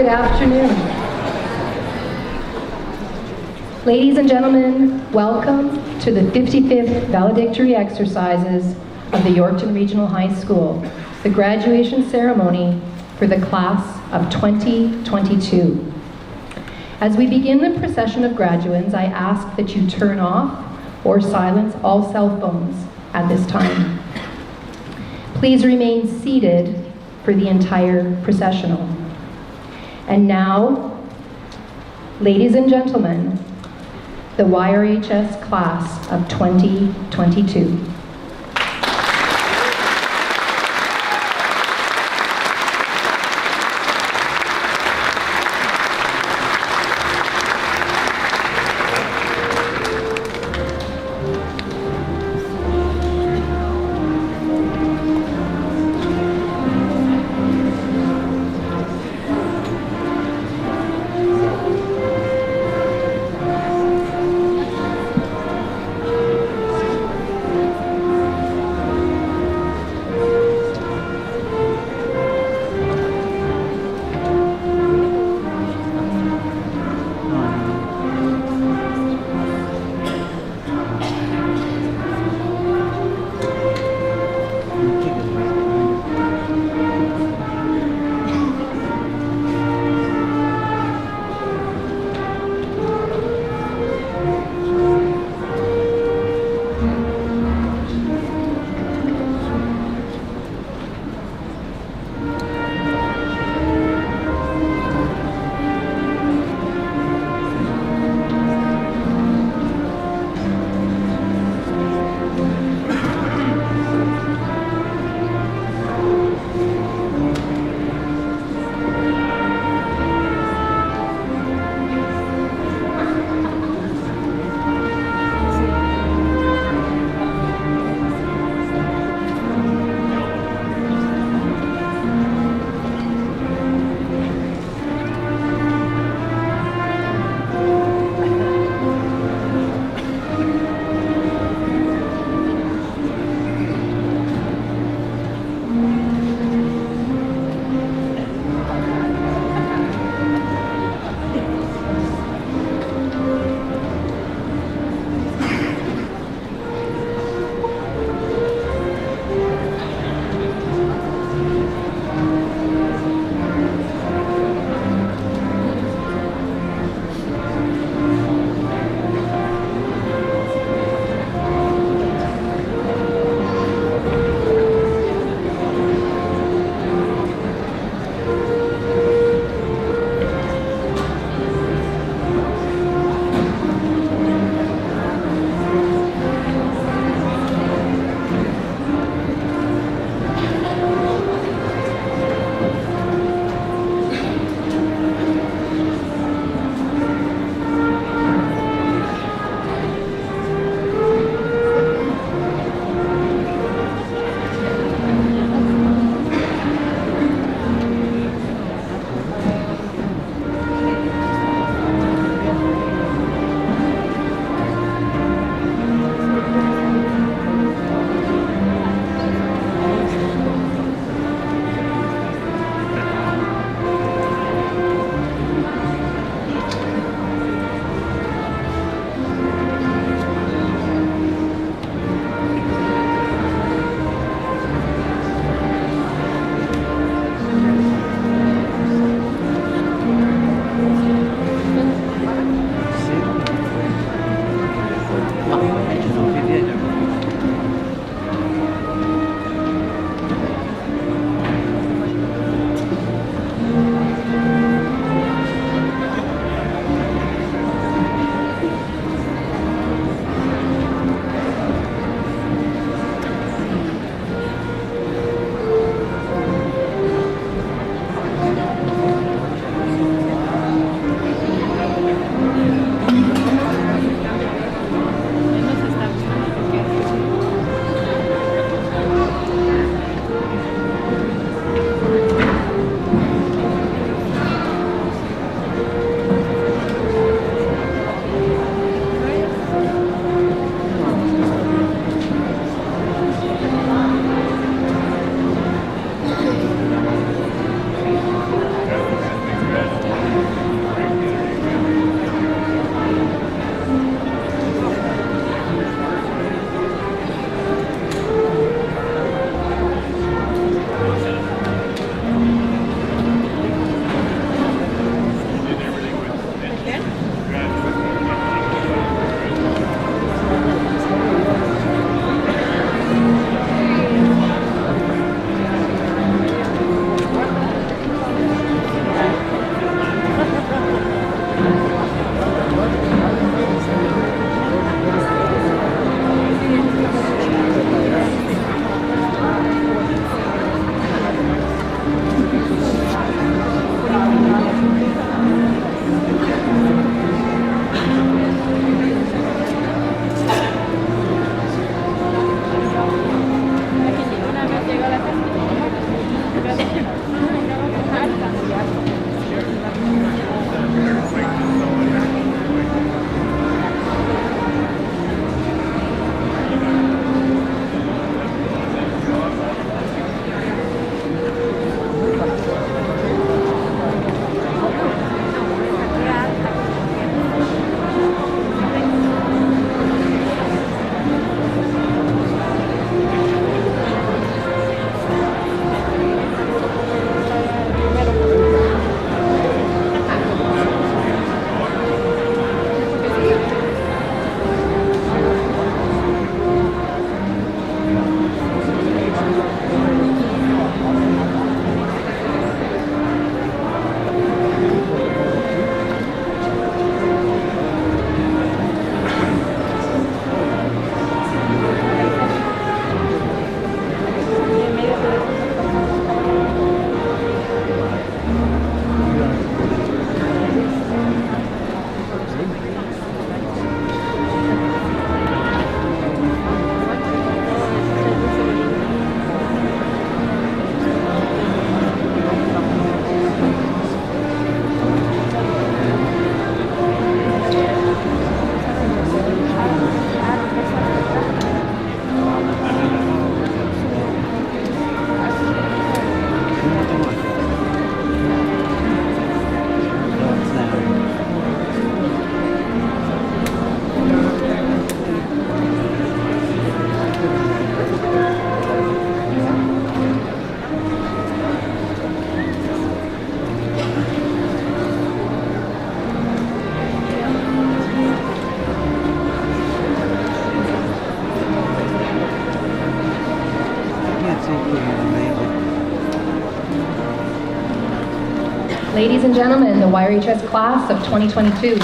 Good afternoon. Ladies and gentlemen, welcome to the 55th valedictory exercises of the Yorkton Regional High School, the graduation ceremony for the class of 2022. As we begin the procession of graduands, I ask that you turn off or silence all cell phones at this time. Please remain seated for the entire processional. And now, ladies and gentlemen, the YRHS class of 2022. Ladies and gentlemen, the YRHS class of 2022.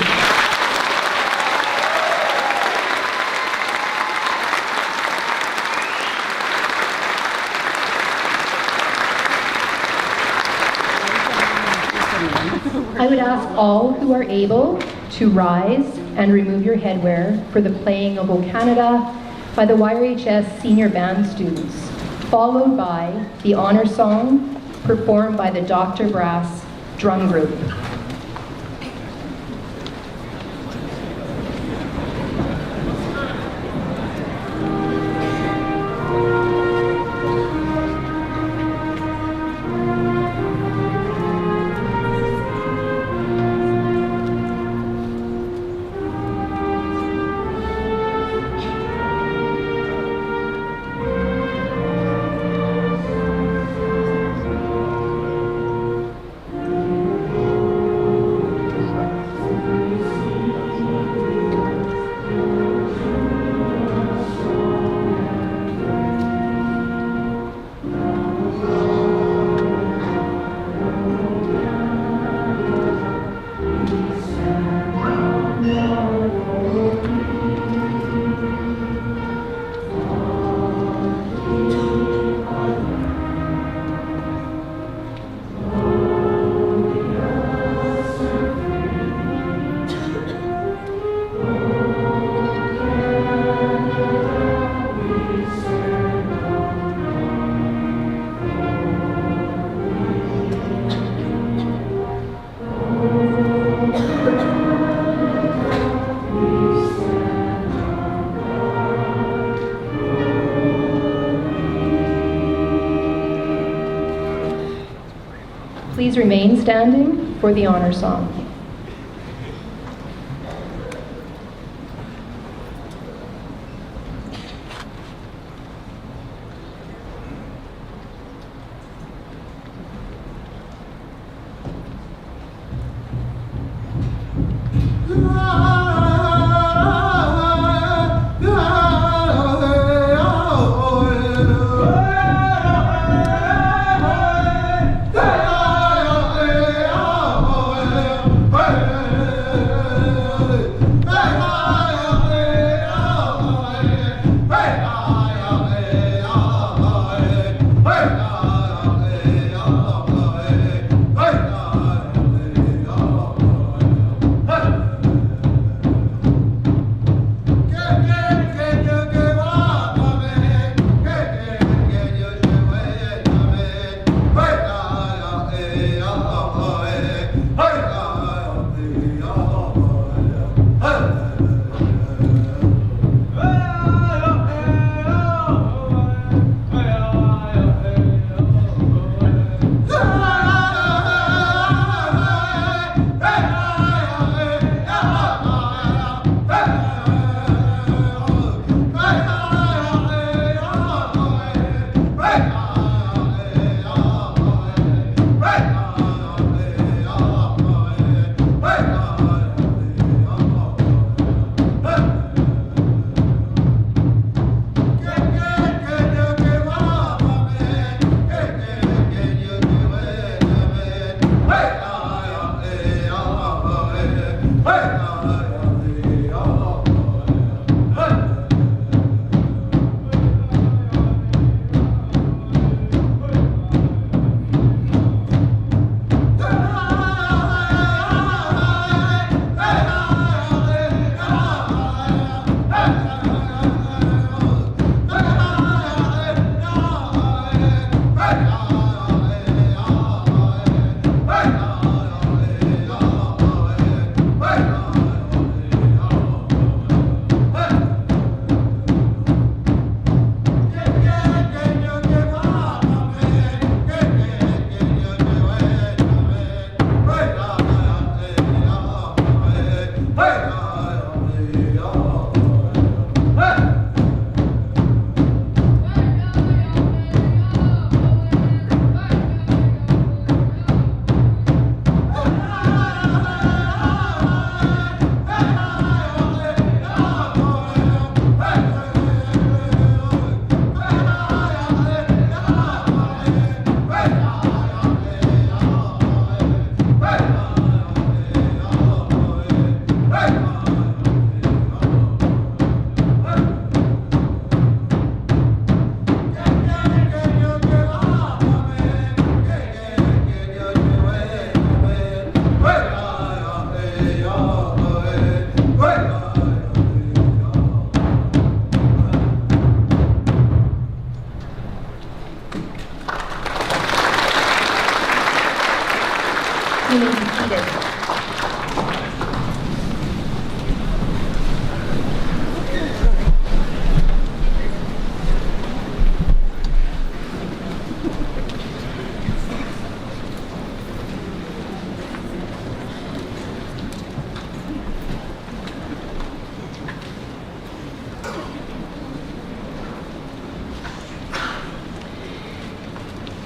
I would ask all who are able to rise and remove your headwear for the playing of O Canada by the YRHS senior band students, followed by the honor song performed by the Dr. Brass drum group. Please remain standing for the honor song.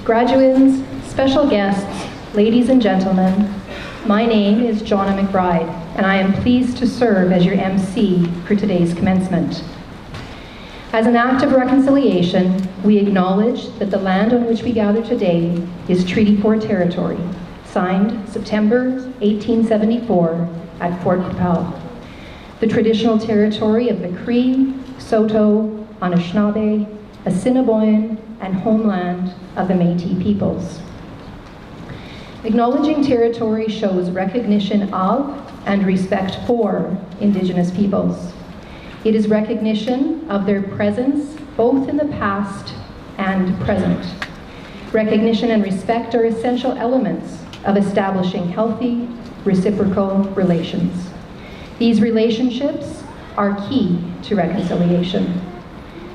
Graduates, special guests, ladies and gentlemen, my name is Joanna McBride, and I am pleased to serve as your MC for today's commencement. As an act of reconciliation, we acknowledge that the land on which we gather today is Treaty 4 territory, signed September 1874 at Fort Qu'Appelle, the traditional territory of the Cree, Saulteaux, Anishinaabe, Assiniboine, and homeland of the Métis peoples. Acknowledging territory shows recognition of and respect for Indigenous peoples. It is recognition of their presence both in the past and present. Recognition and respect are essential elements of establishing healthy, reciprocal relations. These relationships are key to reconciliation.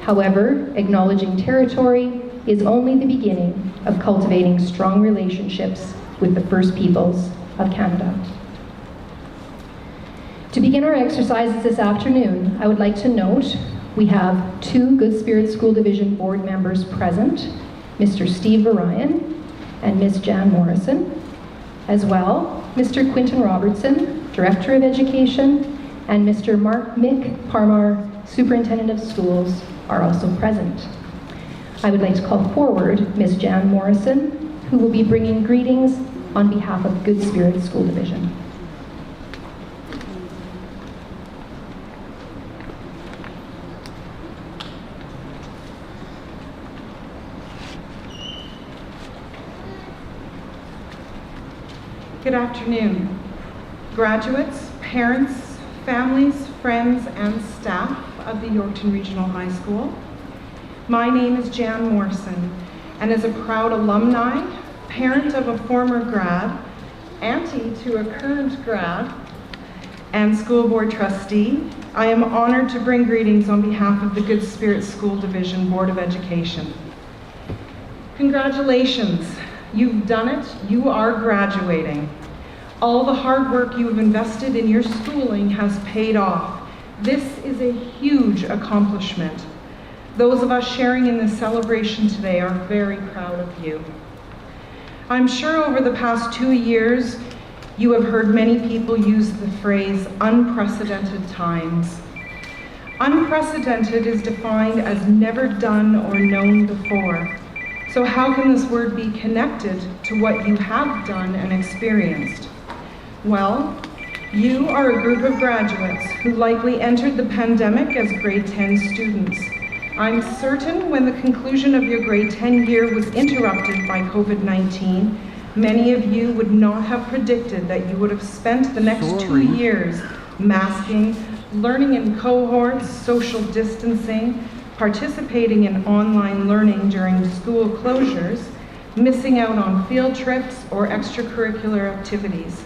However, acknowledging territory is only the beginning of cultivating strong relationships with the First Peoples of Canada. To begin our exercises this afternoon, I would like to note we have two Good Spirit School Division board members present, Mr. Steve Varian and Ms. Jan Morrison. As well, Mr. Quinton Robertson, Director of Education, and Mr. Mick Parmar, Superintendent of Schools, are also present. I would like to call forward Ms. Jan Morrison, who will be bringing greetings on behalf of Good Spirit School Division. Good afternoon, graduates, parents, families, friends, and staff of the Yorkton Regional High School. My name is Jan Morrison, and as a proud alumni, parent of a former grad, auntie to a current grad, and school board trustee, I am honored to bring greetings on behalf of the Good Spirit School Division Board of Education. Congratulations. You've done it. You are graduating. All the hard work you have invested in your schooling has paid off. This is a huge accomplishment. Those of us sharing in this celebration today are very proud of you. I'm sure over the past 2 years, you have heard many people use the phrase unprecedented times. Unprecedented is defined as never done or known before. So how can this word be connected to what you have done and experienced? Well, you are a group of graduates who likely entered the pandemic as grade 10 students. I'm certain when the conclusion of your grade 10 year was interrupted by COVID-19, many of you would not have predicted that you would have spent the next 2 years masking, learning in cohorts, social distancing, participating in online learning during school closures, missing out on field trips or extracurricular activities.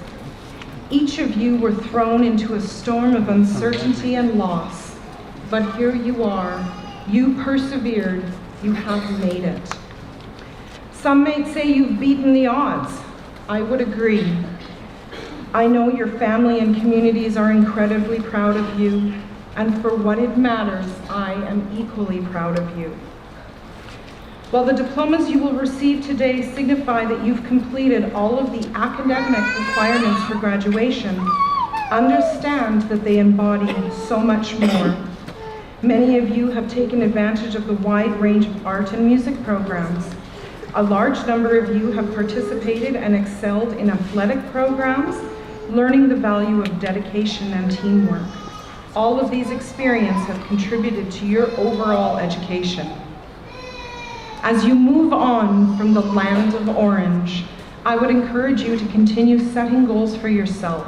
Each of you were thrown into a storm of uncertainty and loss, but here you are. You persevered. You have made it. Some might say you've beaten the odds. I would agree. I know your family and communities are incredibly proud of you, and for what it matters, I am equally proud of you. While the diplomas you will receive today signify that you've completed all of the academic requirements for graduation, understand that they embody so much more. Many of you have taken advantage of the wide range of art and music programs. A large number of you have participated and excelled in athletic programs, learning the value of dedication and teamwork. All of these experiences have contributed to your overall education. As you move on from the land of orange, I would encourage you to continue setting goals for yourself.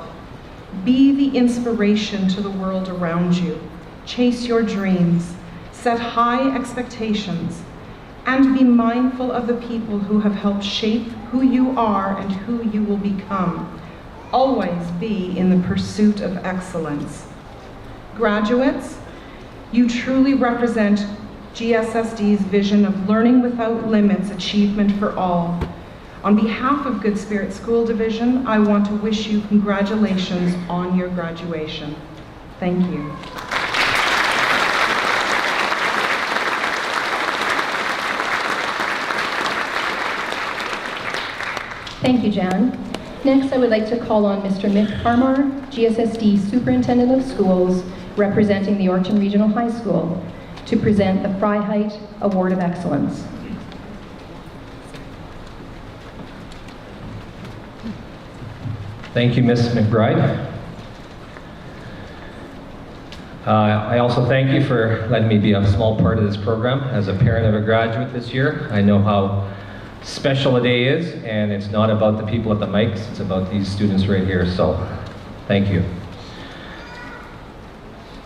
Be the inspiration to the world around you. Chase your dreams, set high expectations, and be mindful of the people who have helped shape who you are and who you will become. Always be in the pursuit of excellence. Graduates, you truly represent GSSD's vision of learning without limits, achievement for all. On behalf of Good Spirit School Division, I want to wish you congratulations on your graduation. Thank you. Thank you, Jan. Next, I would like to call on Mr. Mick Parmar, GSSD Superintendent of Schools, representing the Yorkton Regional High School, to present the Freiheit Award of Excellence. Thank you, Ms. McBride. I also thank you for letting me be a small part of this program. As a parent of a graduate this year, I know how special a day is, and it's not about the people at the mics, it's about these students right here, so thank you.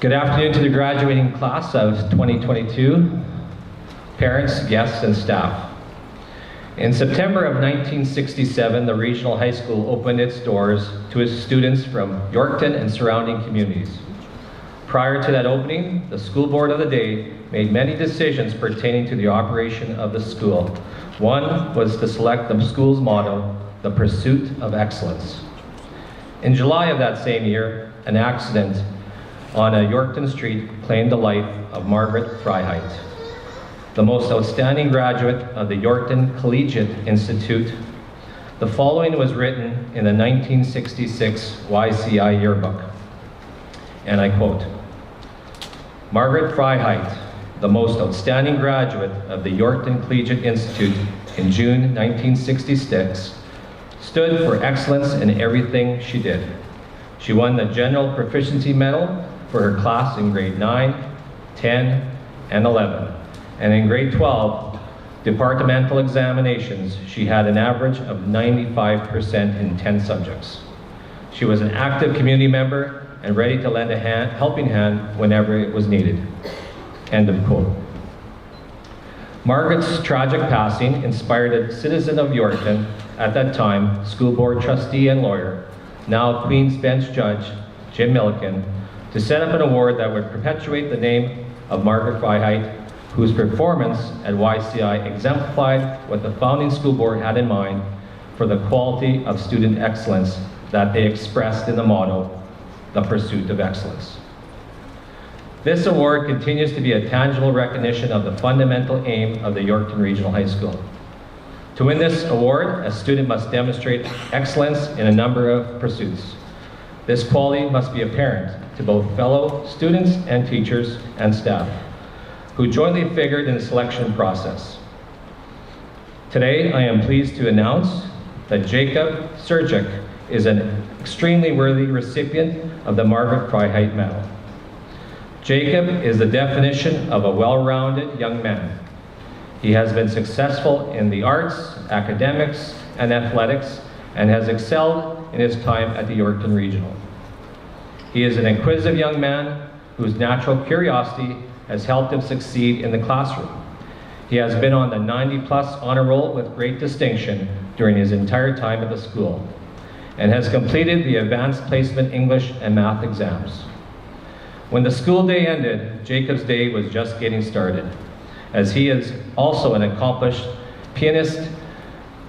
Good afternoon to the graduating class of 2022, parents, guests, and staff. In September of 1967, the Regional High School opened its doors to its students from Yorkton and surrounding communities. Prior to that opening, the school board of the day made many decisions pertaining to the operation of the school. One was to select the school's motto, the pursuit of excellence. In July of that same year, an accident on a Yorkton street claimed the life of Margaret Freiheit, the most outstanding graduate of the Yorkton Collegiate Institute. The following was written in the 1966 YCI yearbook, and I quote, "Margaret Freiheit, the most outstanding graduate of the Yorkton Collegiate Institute in June 1966, stood for excellence in everything she did. She won the General Proficiency Medal for her class in grade 9, 10, and 11. And in grade 12, departmental examinations, she had an average of 95% in 10 subjects. She was an active community member and ready to lend a helping hand whenever it was needed." End of quote. Margaret's tragic passing inspired a citizen of Yorkton, at that time school board trustee and lawyer, now Queen's Bench Judge Jim Milliken, to set up an award that would perpetuate the name of Margaret Freiheit, whose performance at YCI exemplified what the founding school board had in mind for the quality of student excellence that they expressed in the motto, the pursuit of excellence. This award continues to be a tangible recognition of the fundamental aim of the Yorkton Regional High School. To win this award, a student must demonstrate excellence in a number of pursuits. This quality must be apparent to both fellow students and teachers and staff, who jointly figured in the selection process. Today, I am pleased to announce that Jacob Surgic is an extremely worthy recipient of the Margaret Freiheit Medal. Jacob is the definition of a well-rounded young man. He has been successful in the arts, academics, and athletics, and has excelled in his time at the Yorkton Regional. He is an inquisitive young man whose natural curiosity has helped him succeed in the classroom. He has been on the 90+ honor roll with great distinction during his entire time at the school, and has completed the Advanced Placement English and Math exams. When the school day ended, Jacob's day was just getting started. As he is also an accomplished pianist,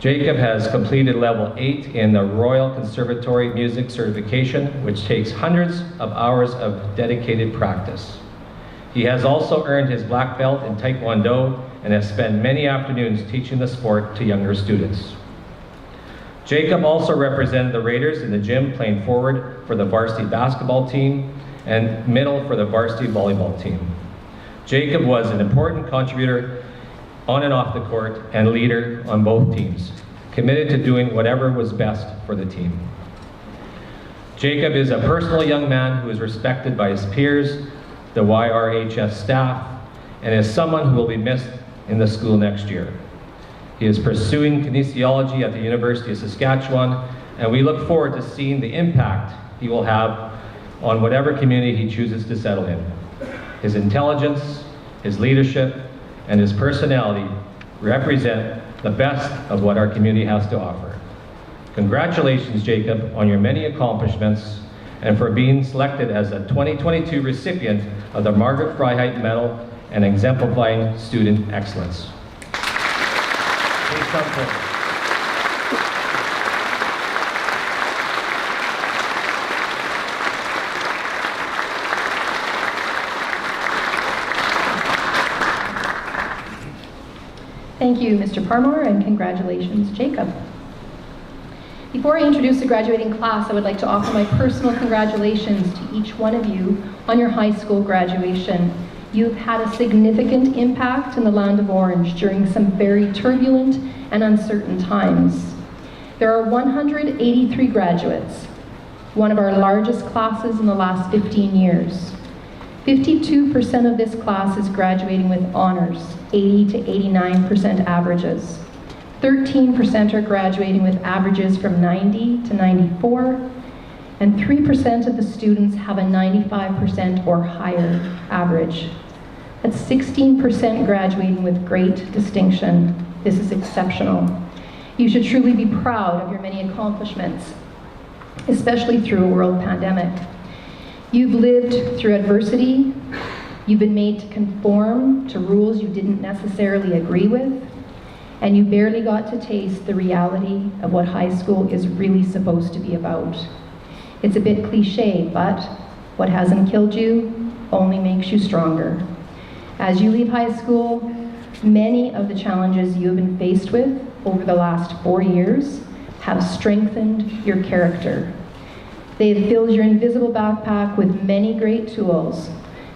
Jacob has completed level 8 in the Royal Conservatory Music Certification, which takes hundreds of hours of dedicated practice. He has also earned his black belt in Taekwondo and has spent many afternoons teaching the sport to younger students. Jacob also represented the Raiders in the gym, playing forward for the varsity basketball team and middle for the varsity volleyball team. Jacob was an important contributor on and off the court and leader on both teams, committed to doing whatever was best for the team. Jacob is a personal young man who is respected by his peers, the YRHS staff, and is someone who will be missed in the school next year. He is pursuing kinesiology at the University of Saskatchewan, and we look forward to seeing the impact he will have on whatever community he chooses to settle in. His intelligence, his leadership, and his personality represent the best of what our community has to offer. Congratulations, Jacob, on your many accomplishments and for being selected as a 2022 recipient of the Margaret Freiheit Medal and exemplifying student excellence. Please come forward. Thank you, Mr. Parmar, and congratulations, Jacob. Before I introduce the graduating class, I would like to offer my personal congratulations to each one of you on your high school graduation. You've had a significant impact in the land of Orange during some very turbulent and uncertain times. There are 183 graduates, one of our largest classes in the last 15 years. 52% of this class is graduating with honors, 80 to 89% averages. 13% are graduating with averages from 90 to 94, and 3% of the students have a 95% or higher average. That's 16% graduating with great distinction. This is exceptional. You should truly be proud of your many accomplishments, especially through a world pandemic. You've lived through adversity. You've been made to conform to rules you didn't necessarily agree with, and you barely got to taste the reality of what high school is really supposed to be about. It's a bit cliche, but what hasn't killed you only makes you stronger. As you leave high school, many of the challenges you have been faced with over the last 4 years have strengthened your character. They have filled your invisible backpack with many great tools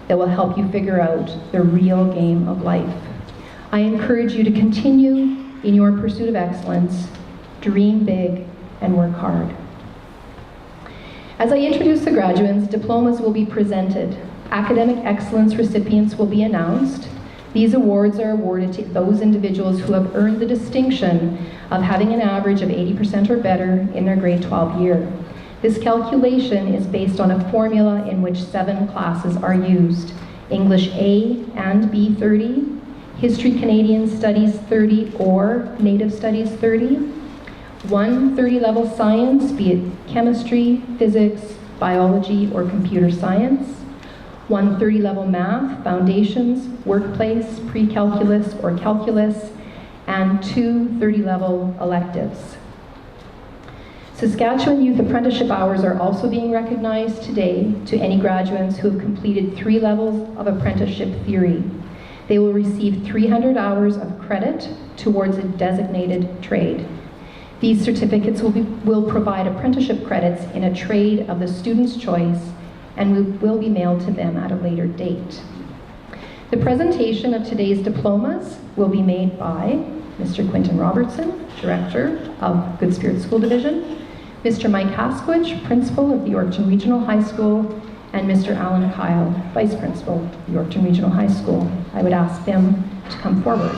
that will help you figure out the real game of life. I encourage you to continue in your pursuit of excellence, dream big, and work hard. As I introduce the graduates, diplomas will be presented. Academic excellence recipients will be announced. These awards are awarded to those individuals who have earned the distinction of having an average of 80% or better in their grade 12 year. This calculation is based on a formula in which 7 classes are used: English A and B 30, History Canadian Studies 30 or Native Studies 30, 1 30-level science, be it chemistry, physics, biology, or computer science, 1 30-level math, foundations, workplace, pre-calculus, or calculus, and 2 30-level electives. Saskatchewan Youth Apprenticeship Hours are also being recognized today to any graduates who have completed 3 levels of apprenticeship theory. They will receive 300 hours of credit towards a designated trade. These certificates will provide apprenticeship credits in a trade of the student's choice and will be mailed to them at a later date. The presentation of today's diplomas will be made by Mr. Quinton Robertson, Director of Good Spirit School Division, Mr. Mike Haskowich, Principal of the Yorkton Regional High School, and Mr. Alan Kyle, Vice Principal of the Yorkton Regional High School. I would ask them to come forward.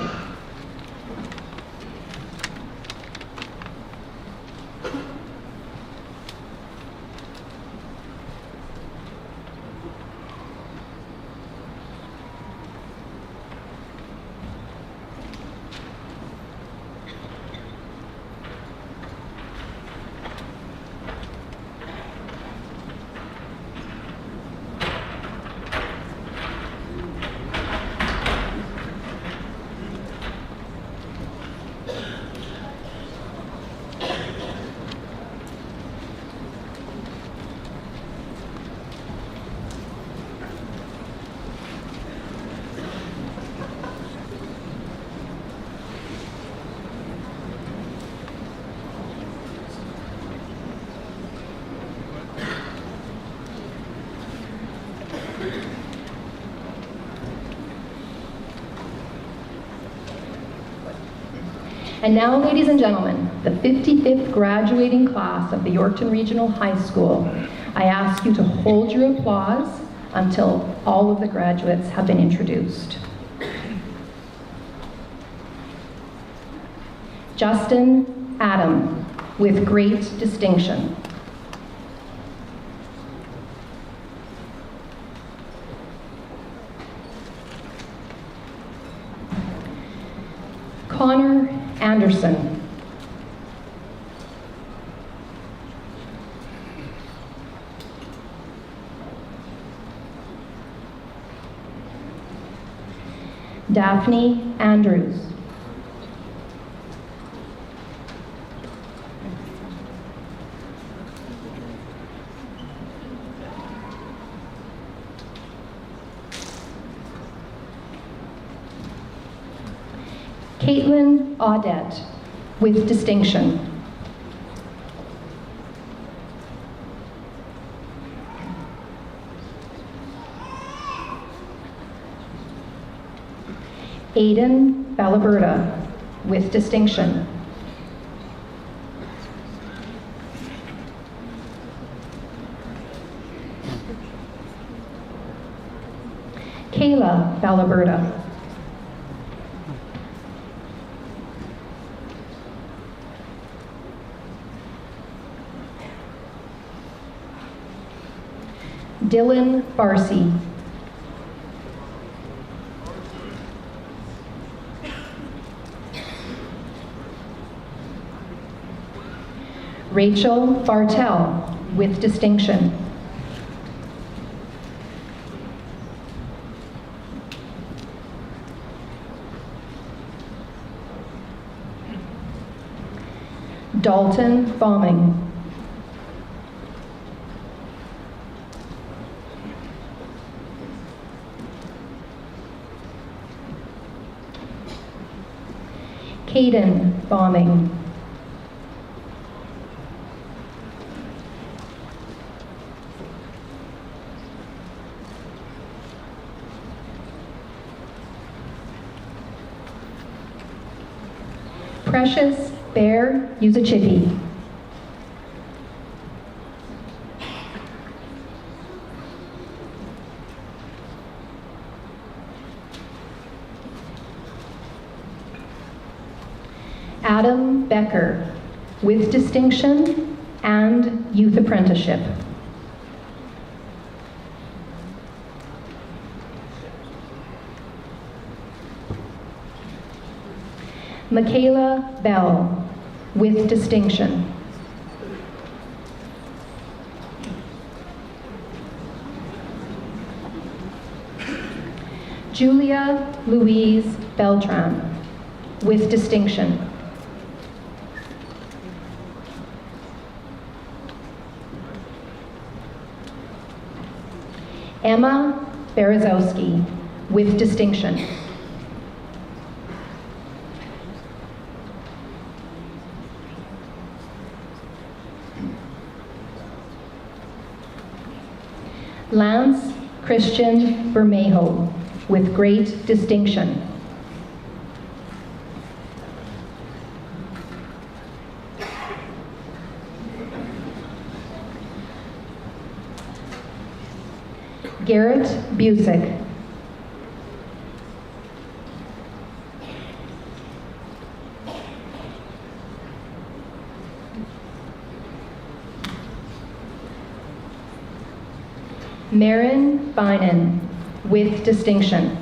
And now, ladies and gentlemen, the 55th graduating class of the Yorkton Regional High School. I ask you to hold your applause until all of the graduates have been introduced. Justin Adam, with great distinction. Connor Anderson. Daphne Andrews. Caitlin Audette, with distinction. Aidan Balaberta, with distinction. Kayla Balaberta. Dylan Barcy. Rachel Bartell, with distinction. Dalton Bombing. Caden Bombing. Precious Bear Uzachipi. Adam Becker, with distinction and youth apprenticeship. Michaela Bell, with distinction. Julia Louise Beltran, with distinction. Emma Berezowski, with distinction. Lance Christian Bermejo, with great distinction. Garrett Busick. Marin Finan, with distinction.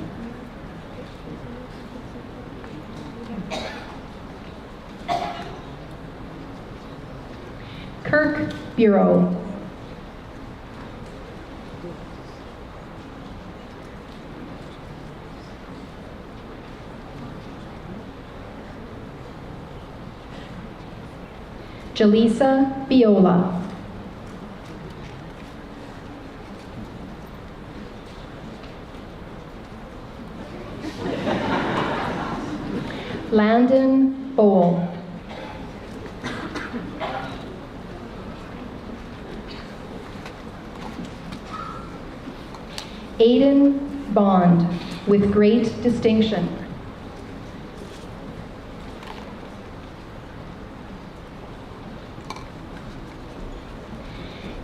Kirk Bureau. Jaleesa Biola. Landon Bowl. Aiden Bond, with great distinction.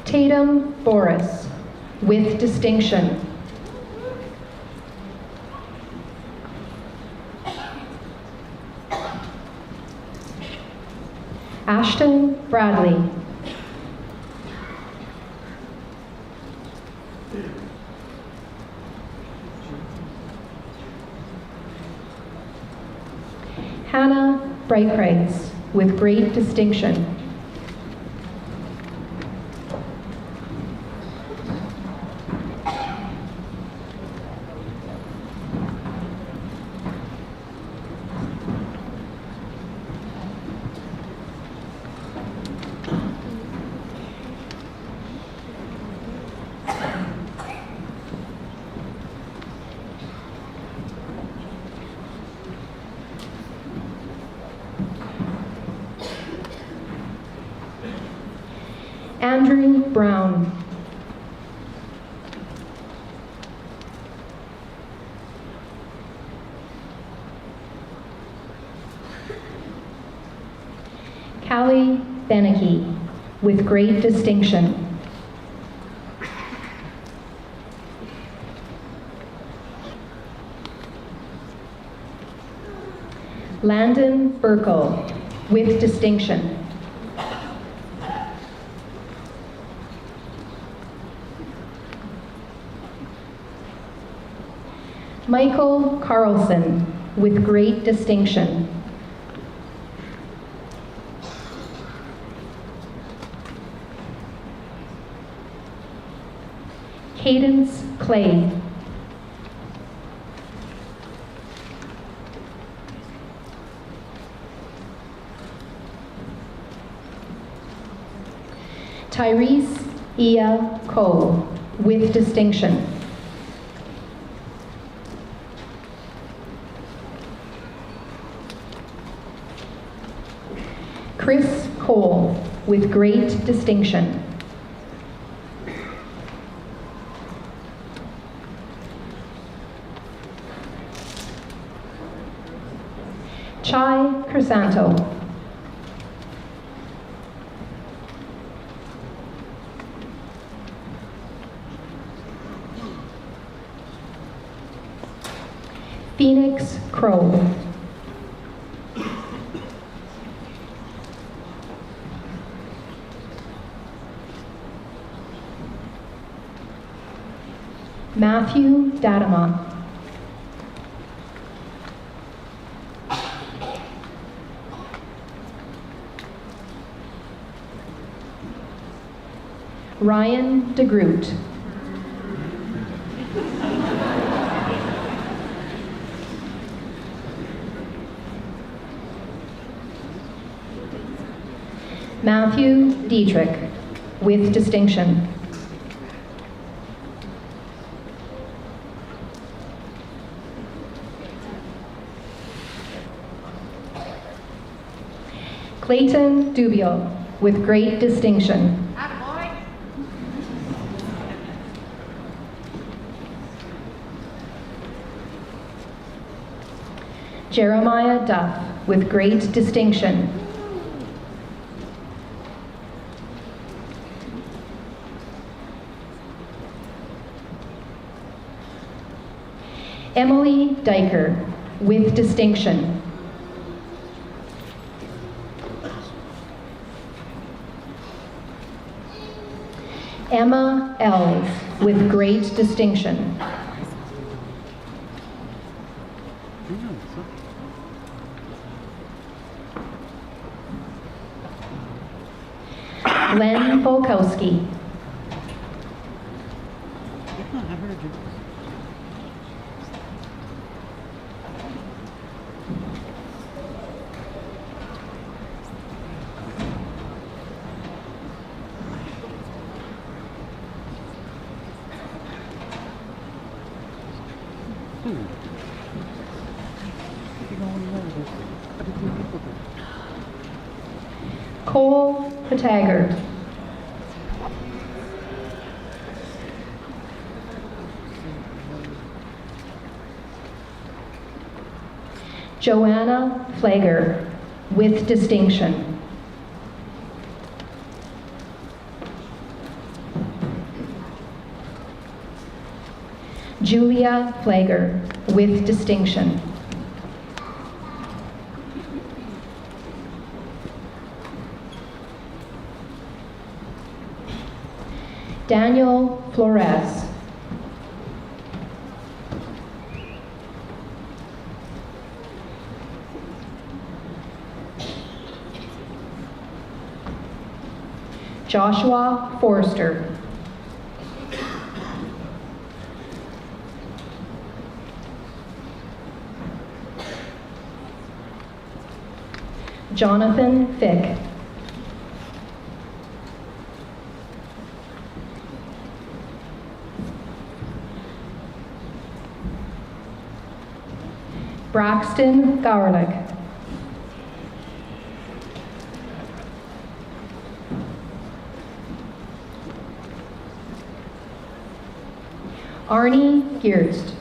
Tatum Boris, with distinction. Ashton Bradley. Hannah Breitkreitz, with great distinction. Andrew Brown. Callie Beneke, with great distinction. Landon Burkle, with distinction. Michael Carlson, with great distinction. Cadence Clay. Tyrese Ia Cole, with distinction. Chris Cole, with great distinction. Chai Crisanto. Phoenix Crow. Matthew Dadama. Ryan DeGroot. Matthew Dietrich, with distinction. Clayton Dubio, with great distinction. Jeremiah Duff, with great distinction. Emily Diker, with distinction. Emma Ells, with great distinction. Len Volkowski. Cole Patagger. Joanna Flager, with distinction. Julia Flager, with distinction. Daniel Flores. Joshua Forster. Jonathan Fick. Braxton Garlick. Arnie Gierst.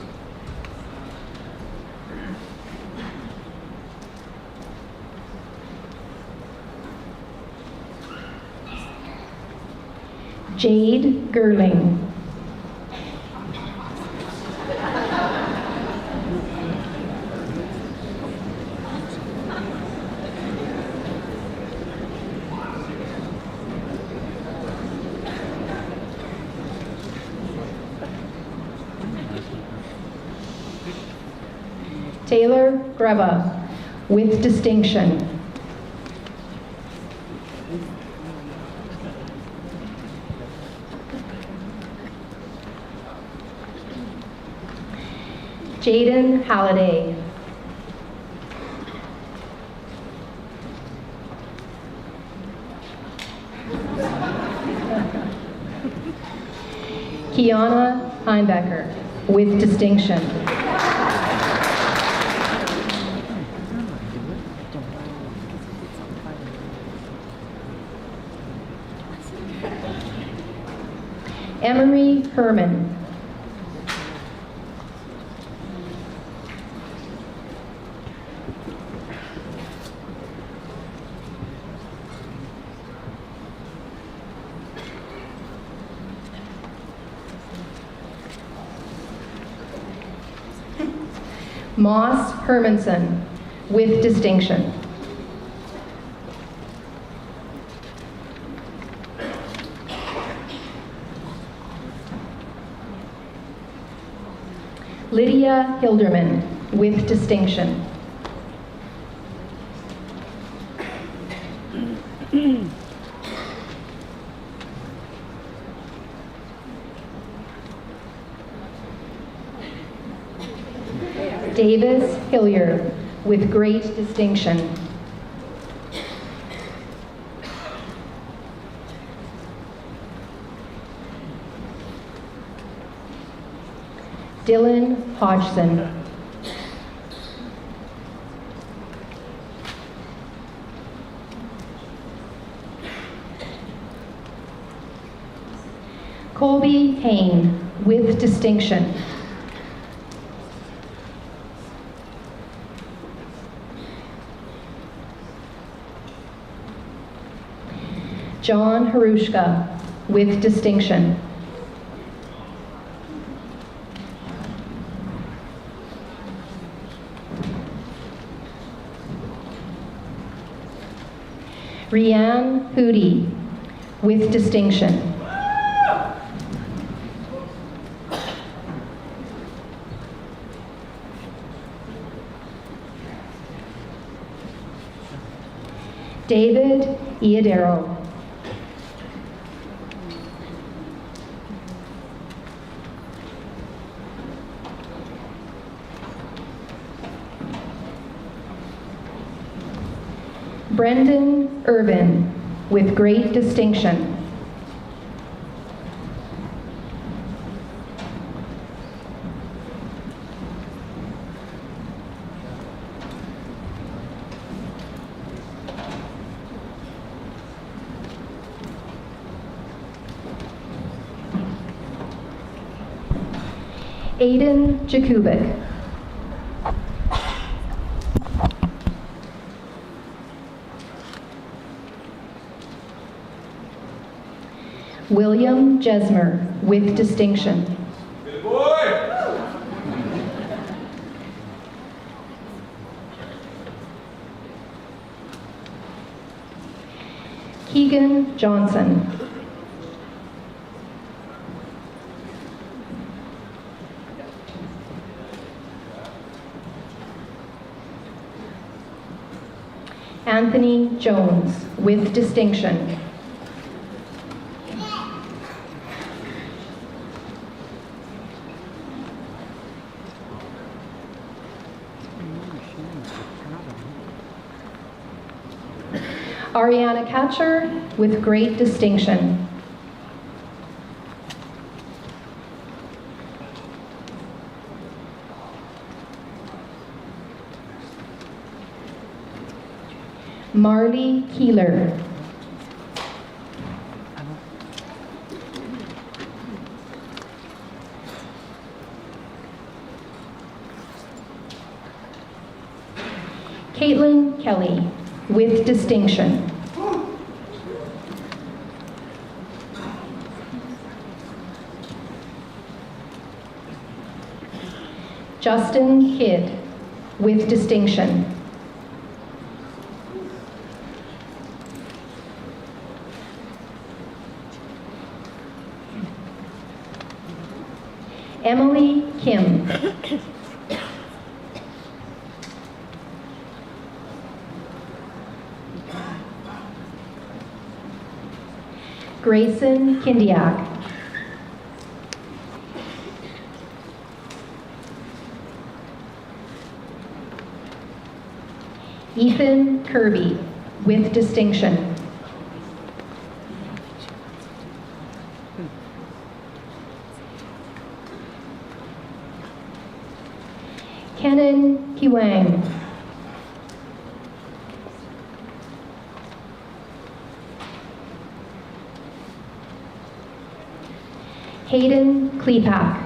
Jade Gerling. Taylor Greba, with distinction. Jaden Halliday. Kiana Heimbecker, with distinction. Emery Herman. Moss Hermanson, with distinction. Lydia Hilderman, with distinction. Davis Hillier, with great distinction. Dylan Hodgson. Colby Hain, with distinction. John Harushka, with distinction. Rianne Hootie, with distinction. David Iadero. Brendan Irvin, with great distinction. Aiden Jakubik. William Jesmer, with distinction. Good boy! Keegan Johnson. Anthony Jones, with distinction. Ariana Katcher, with great distinction. Marley Keeler. Caitlin Kelly, with distinction. Justin Kidd, with distinction. Emily Kim. Grayson Kindiak. Ethan Kirby, with distinction. Kenan Kiwang. Hayden Klepak.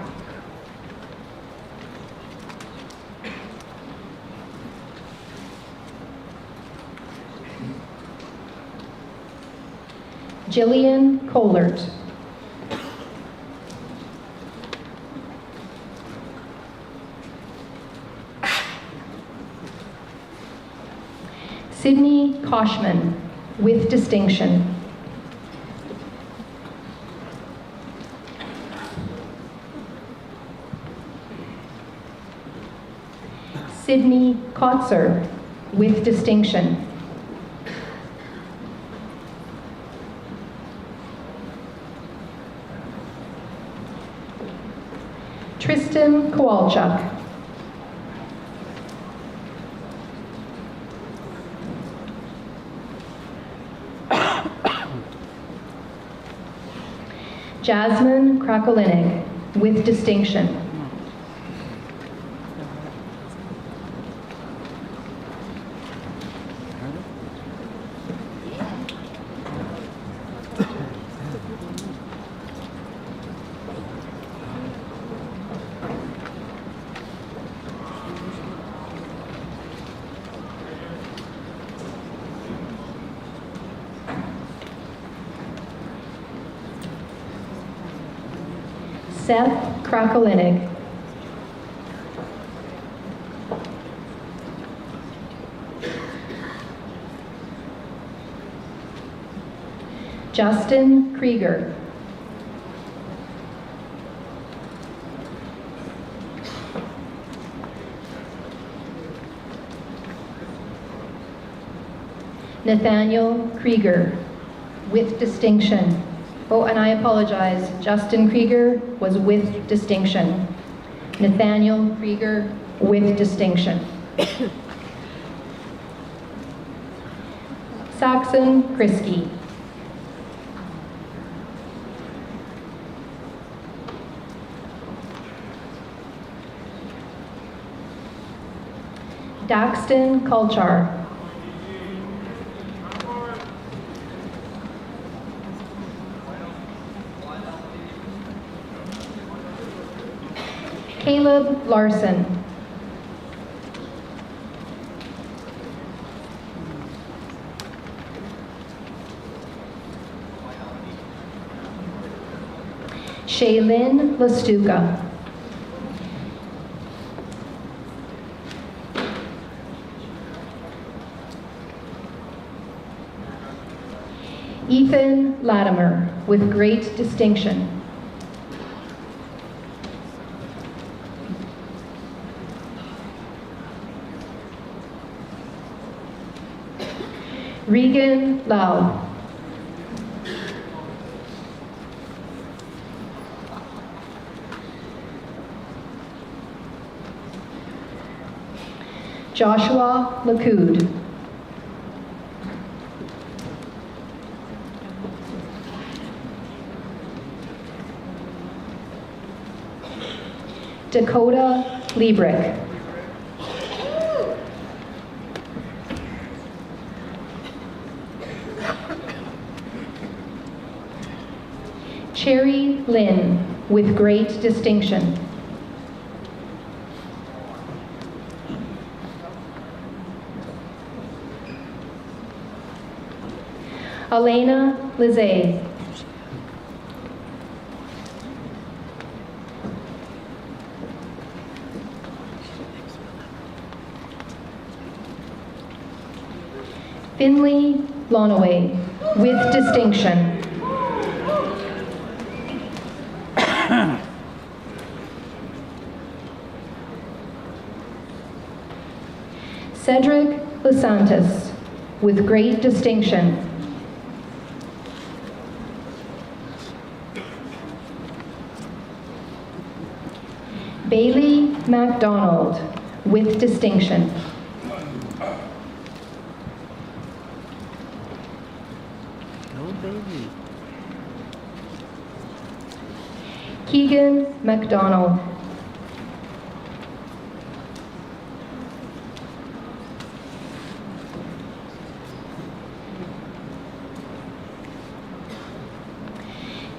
Jillian Kohlert. Sydney Koshman, with distinction. Sydney Kotzer, with distinction. Tristan Kowalchuk. Jasmine Krakolinik, with distinction. Seth Krakolinik. Justin Krieger. Nathaniel Krieger, with distinction. Oh, and I apologize. Justin Krieger was with distinction. Nathaniel Krieger, with distinction. Saxon Kriski. Daxton Kulchar. Caleb Larson. Shaylin Lastuka. Ethan Latimer, with great distinction. Regan Lau. Joshua Lacoud. Dakota Liebrick. Cherry Lynn, with great distinction. Elena Lizay. Finley Lonaway, with distinction. Cedric Losantis, with great distinction. Bailey MacDonald, with distinction. Keegan MacDonald.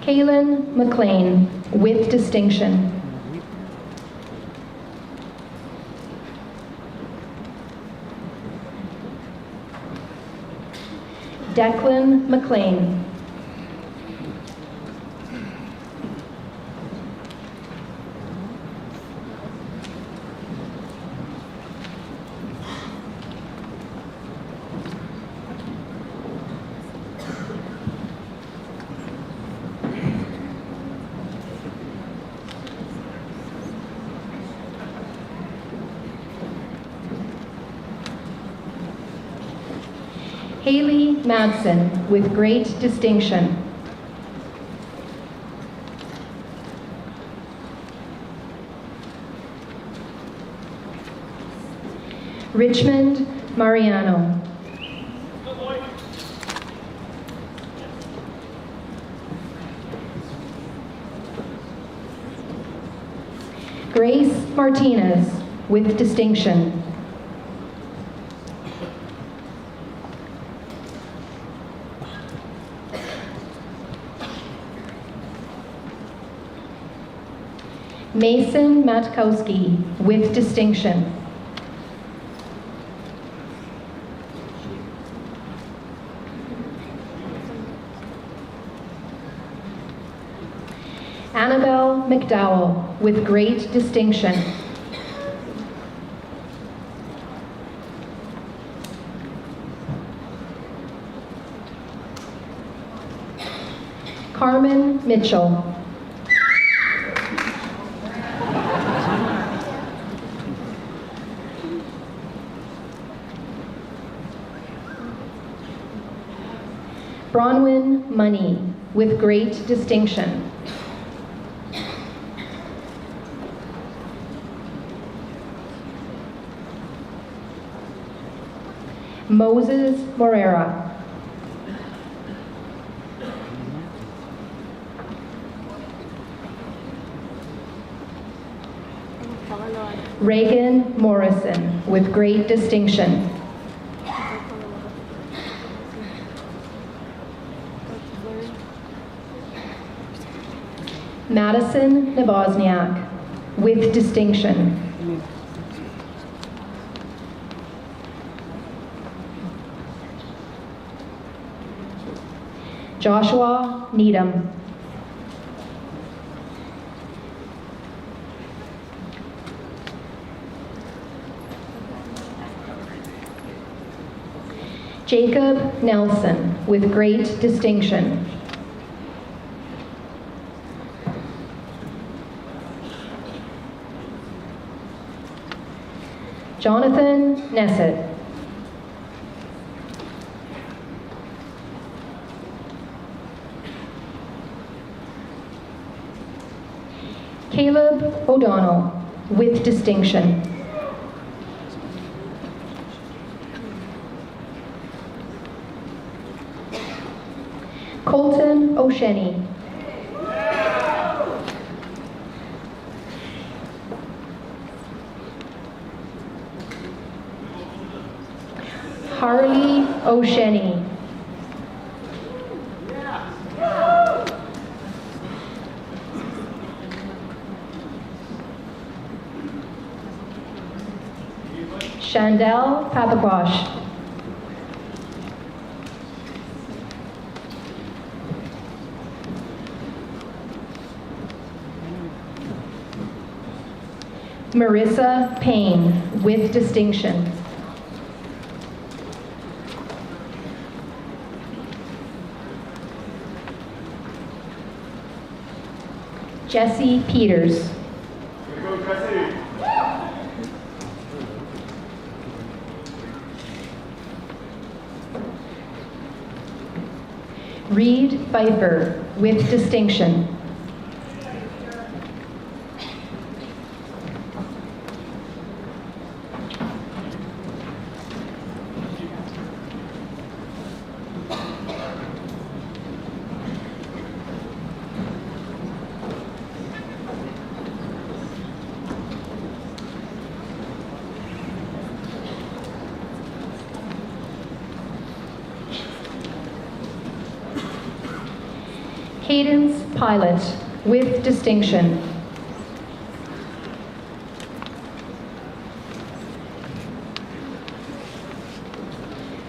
Kaylin McLean, with distinction. Declan McLean. Haley Madsen, with great distinction. Richmond Mariano. Grace Martinez, with distinction. Mason Matkowski, with distinction. Annabelle McDowell, with great distinction. Carmen Mitchell. Bronwyn Money, with great distinction. Moses Morera. Reagan Morrison, with great distinction. Madison Nabozniak, with distinction. Joshua Needham. Jacob Nelson, with great distinction. Jonathan Nessett. Caleb O'Donnell, with distinction. Colton O'Sheny. Harley O'Sheny. Chandel Papakwash. Marissa Payne, with distinction. Jesse Peters. Go, Jesse. Reed Pfeiffer, with distinction. Cadence Pilot, with distinction.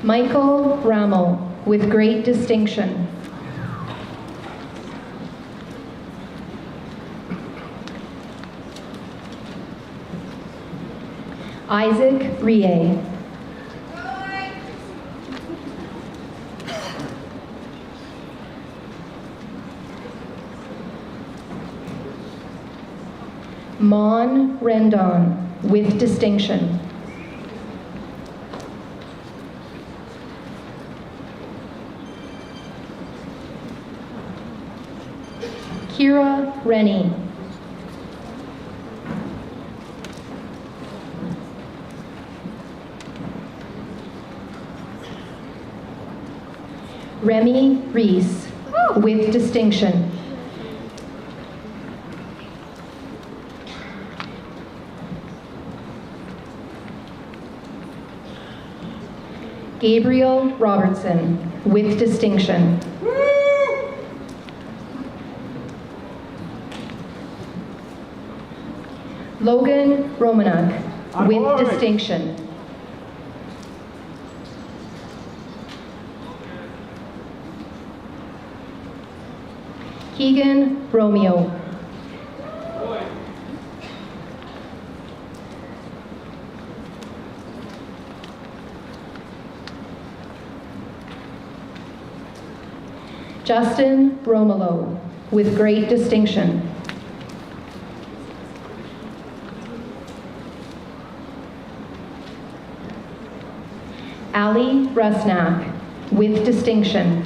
Michael Rammel, with great distinction. Isaac Rie. Mon Rendon, with distinction. Kira Rennie. Remy Reese, with distinction. Gabriel Robertson, with distinction. Logan Romanek, with distinction. Keegan Romeo. Justin Romolo, with great distinction. Ali Rusnak, with distinction.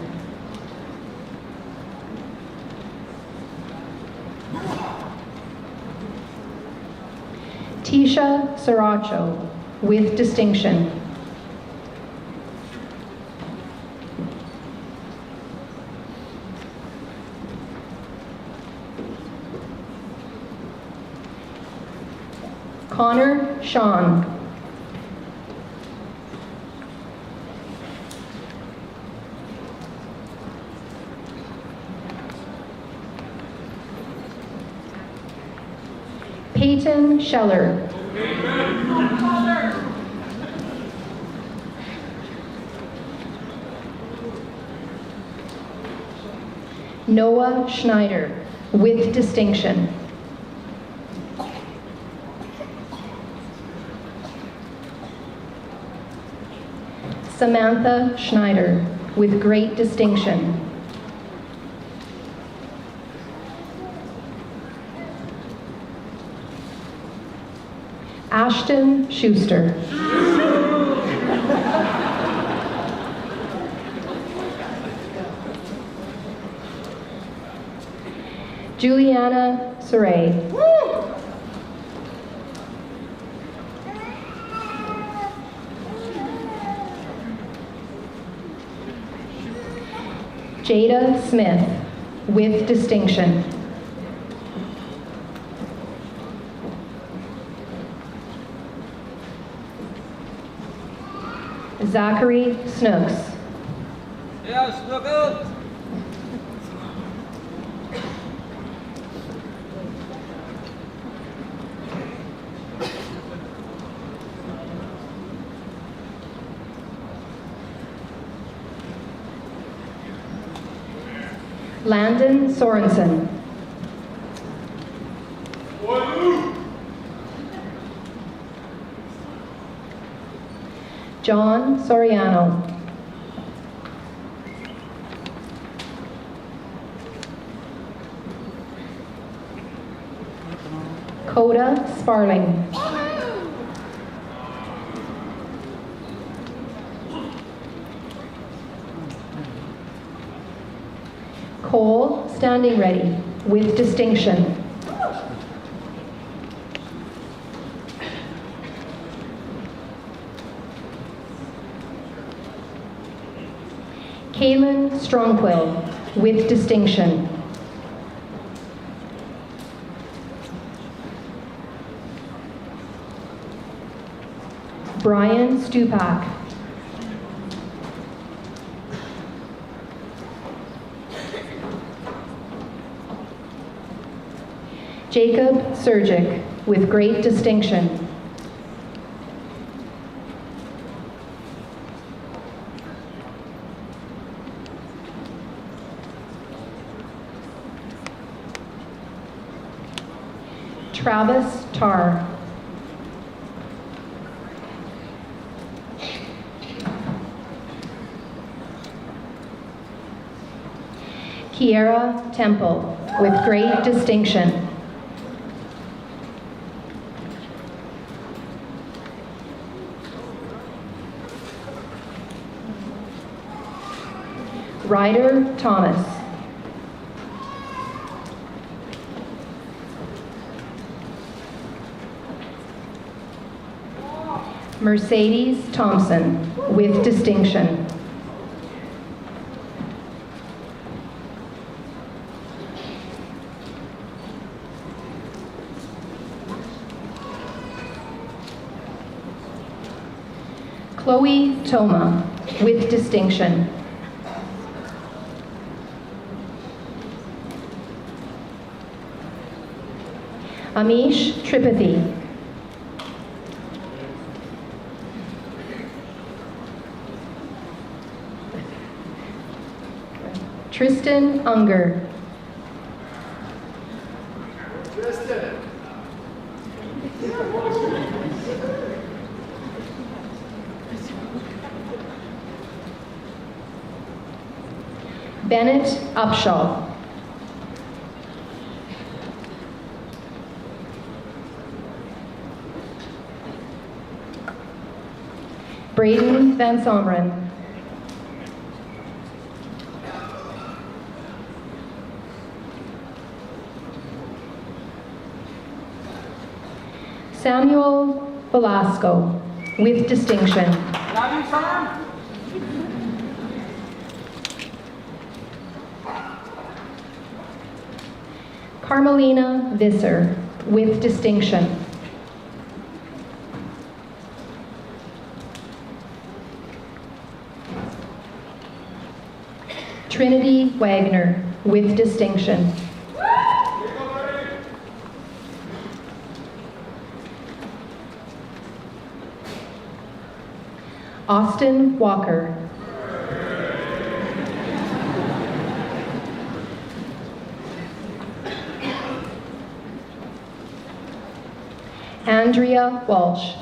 Tisha Saracho, with distinction. Connor Sean. Peyton Scheller. Noah Schneider, with distinction. Samantha Schneider, with great distinction. Ashton Schuster. Juliana Saray. Jada Smith, with distinction. Zachary Snooks. Yes, look out! Landon Sorensen. John Soriano. Coda Sparling. Cole Standing Ready with distinction. Kaylin Strongquill with distinction. Brian Stupak. Jacob Surgic with great distinction. Travis Tarr. Kiera Temple with great distinction. Ryder Thomas. Mercedes Thompson with distinction. Chloe Toma with distinction. Amish Tripathi. Tristan Unger. Bennett Upshaw. Braden Van Someren. Samuel Velasco with distinction. Love you, son. Carmelina Visser with distinction. Trinity Wagner with distinction. Austin Walker. Andrea Walsh.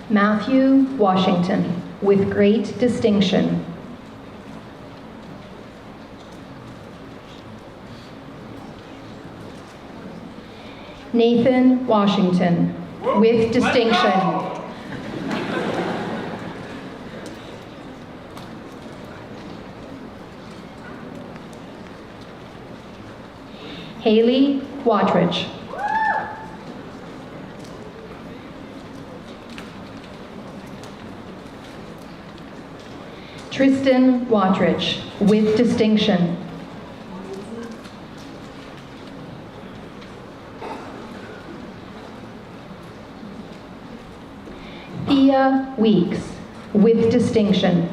Matthew Washington with great distinction. Nathan Washington with distinction. Haley Watrich. Tristan Watrich with distinction. Thea Weeks with distinction.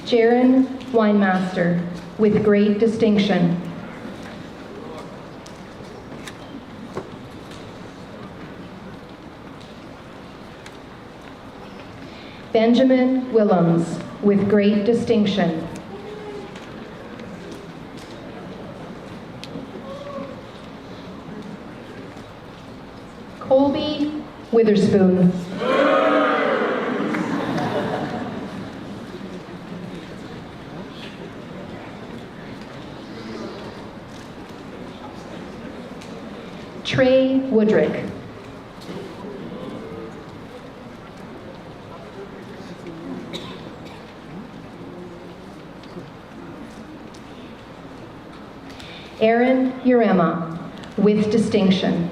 Jaron Winemaster with great distinction. Benjamin Willems with great distinction. Colby Witherspoon. Trey Woodrick. Aaron Urema, with distinction.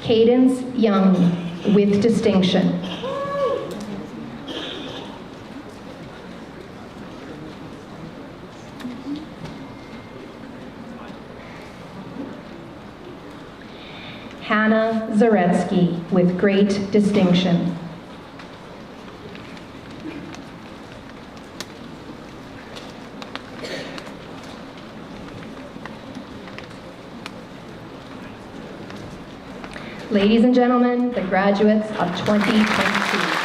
Cadence Young, with distinction. Hannah Zaretsky, with great distinction. Ladies and gentlemen, the graduates of 2022.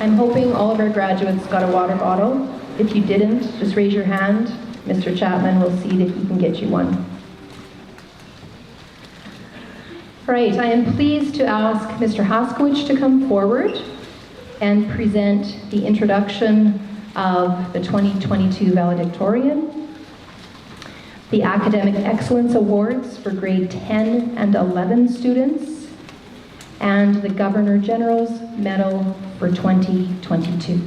I'm hoping all of our graduates got a water bottle. If you didn't, just raise your hand. Mr. Chapman will see that he can get you one. All right, I am pleased to ask Mr. Haskowich to come forward and present the introduction of the 2022 Valedictorian, the Academic Excellence Awards for grade 10 and 11 students, and the Governor General's Medal for 2022.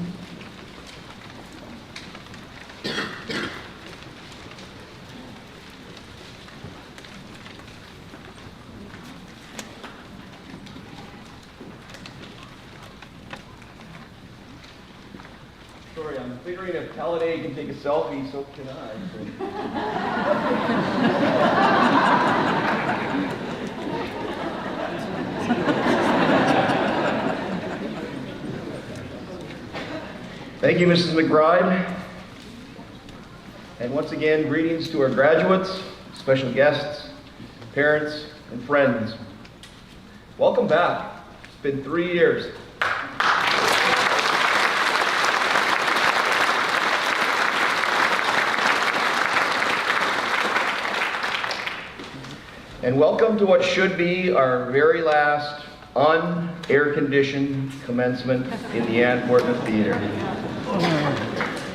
Sorry, I'm figuring if Halliday can take a selfie, so can I. Thank you, Mrs. McBride. And once again, greetings to our graduates, special guests, parents, and friends. Welcome back. It's been 3 years. And welcome to what should be our very last un-air-conditioned commencement in the Ann Portman Theatre.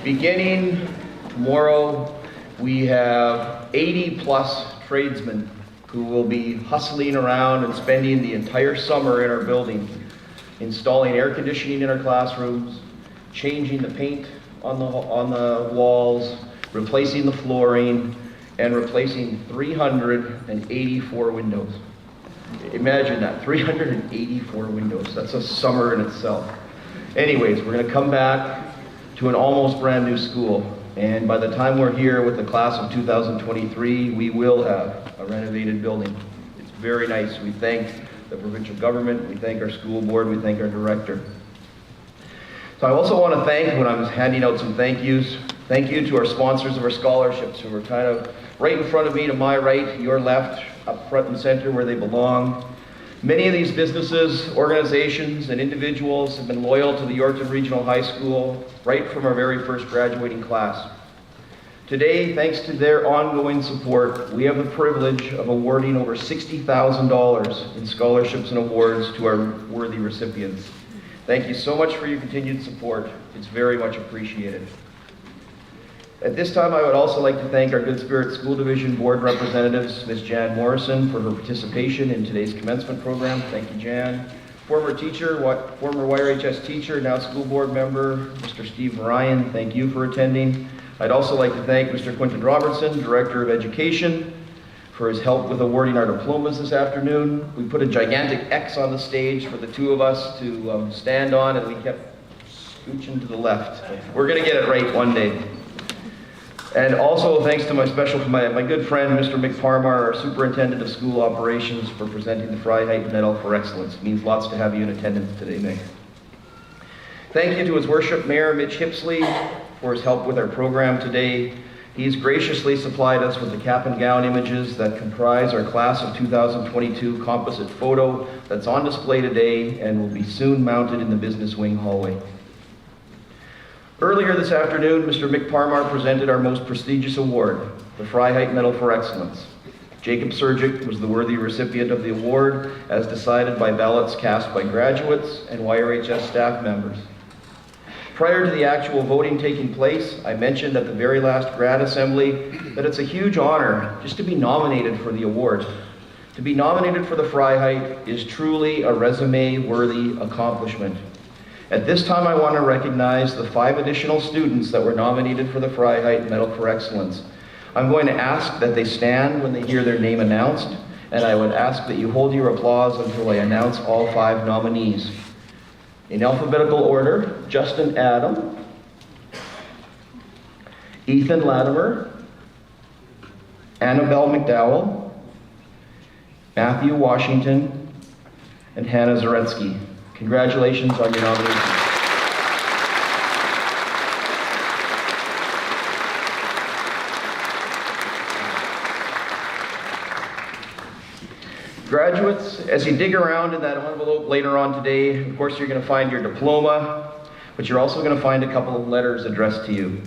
Beginning tomorrow, we have 80-plus tradesmen who will be hustling around and spending the entire summer in our building, installing air conditioning in our classrooms, changing the paint on the walls, replacing the flooring, and replacing 384 windows. Imagine that, 384 windows. That's a summer in itself. Anyways, we're gonna come back to an almost brand new school. And by the time we're here with the class of 2023, we will have a renovated building. It's very nice. We thank the provincial government, we thank our school board, we thank our director. So I also want to thank, when I'm handing out some thank yous, thank you to our sponsors of our scholarships who are kind of right in front of me to my right, your left, up front and center where they belong. Many of these businesses, organizations, and individuals have been loyal to the Yorkton Regional High School right from our very first graduating class. Today, thanks to their ongoing support, we have the privilege of awarding over $60,000 in scholarships and awards to our worthy recipients. Thank you so much for your continued support. It's very much appreciated. At this time, I would also like to thank our Good Spirit School Division Board representatives, Ms. Jan Morrison, for her participation in today's commencement program. Thank you, Jan. Former YRHS teacher, now school board member, Mr. Steve Ryan, thank you for attending. I'd also like to thank Mr. Quinton Robertson, Director of Education, for his help with awarding our diplomas this afternoon. We put a gigantic X on the stage for the two of us to stand on, and we kept scooching to the left. We're going to get it right one day. And also thanks to my good friend, Mr. Mick Parmar, our Superintendent of School Operations, for presenting the Freiheit Medal for Excellence. It means lots to have you in attendance today, Mick. Thank you to His Worship Mayor Mitch Hipsley for his help with our program today. He's graciously supplied us with the cap and gown images that comprise our class of 2022 composite photo that's on display today and will be soon mounted in the business wing hallway. Earlier this afternoon, Mr. Mick Parmar presented our most prestigious award, the Freiheit Medal for Excellence. Jacob Surgic was the worthy recipient of the award as decided by ballots cast by graduates and YRHS staff members. Prior to the actual voting taking place, I mentioned at the very last grad assembly that it's a huge honor just to be nominated for the award. To be nominated for the Freiheit is truly a resume-worthy accomplishment. At this time, I want to recognize the 5 additional students that were nominated for the Freiheit Medal for Excellence. I'm going to ask that they stand when they hear their name announced, and I would ask that you hold your applause until I announce all 5 nominees. In alphabetical order, Justin Adam, Ethan Latimer, Annabelle McDowell, Matthew Washington, and Hannah Zaretsky. Congratulations on your nomination. Graduates, as you dig around in that envelope later on today, of course you're going to find your diploma, but you're also going to find a couple of letters addressed to you.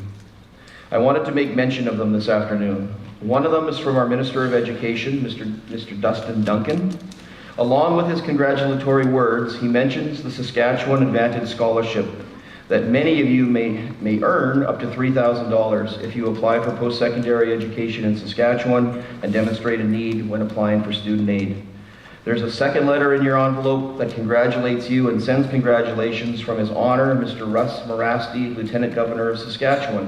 I wanted to make mention of them this afternoon. One of them is from our Minister of Education, Mr. Dustin Duncan. Along with his congratulatory words, he mentions the Saskatchewan Advantage Scholarship that many of you may earn up to $3,000 if you apply for post-secondary education in Saskatchewan and demonstrate a need when applying for student aid. There's a second letter in your envelope that congratulates you and sends congratulations from His Honor, Mr. Russ Morasti, Lieutenant Governor of Saskatchewan.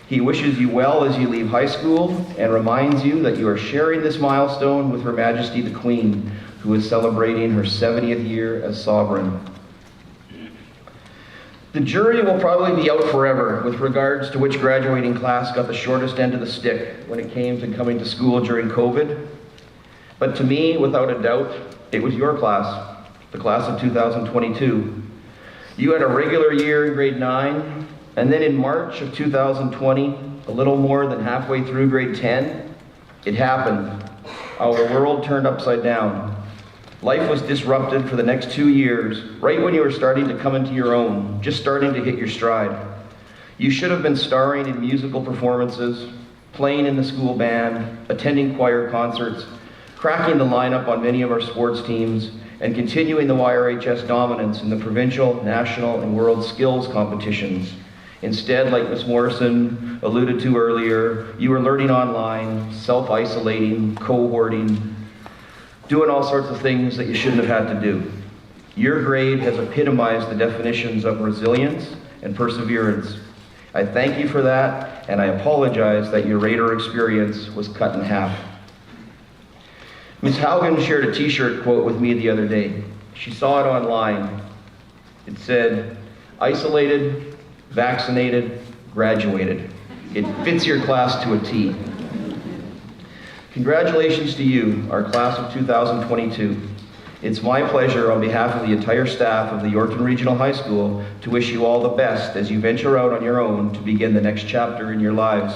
He wishes you well as you leave high school and reminds you that you are sharing this milestone with Her Majesty the Queen, who is celebrating her 70th year as sovereign. The jury will probably be out forever with regards to which graduating class got the shortest end of the stick when it came to coming to school during COVID. But to me, without a doubt, it was your class, the class of 2022. You had a regular year in grade 9, and then in March of 2020, a little more than halfway through grade 10, it happened. Our world turned upside down. Life was disrupted for the next 2 years, right when you were starting to come into your own, just starting to hit your stride. You should have been starring in musical performances, playing in the school band, attending choir concerts, cracking the lineup on many of our sports teams, and continuing the YRHS dominance in the provincial, national, and world skills competitions. Instead, like Ms. Morrison alluded to earlier, you were learning online, self-isolating, cohorting, doing all sorts of things that you shouldn't have had to do. Your grade has epitomized the definitions of resilience and perseverance. I thank you for that, and I apologize that your Raider experience was cut in half. Ms. Haugen shared a t-shirt quote with me the other day. She saw it online. It said, "Isolated, vaccinated, graduated." It fits your class to a T. Congratulations to you, our class of 2022. It's my pleasure on behalf of the entire staff of the Yorkton Regional High School to wish you all the best as you venture out on your own to begin the next chapter in your lives.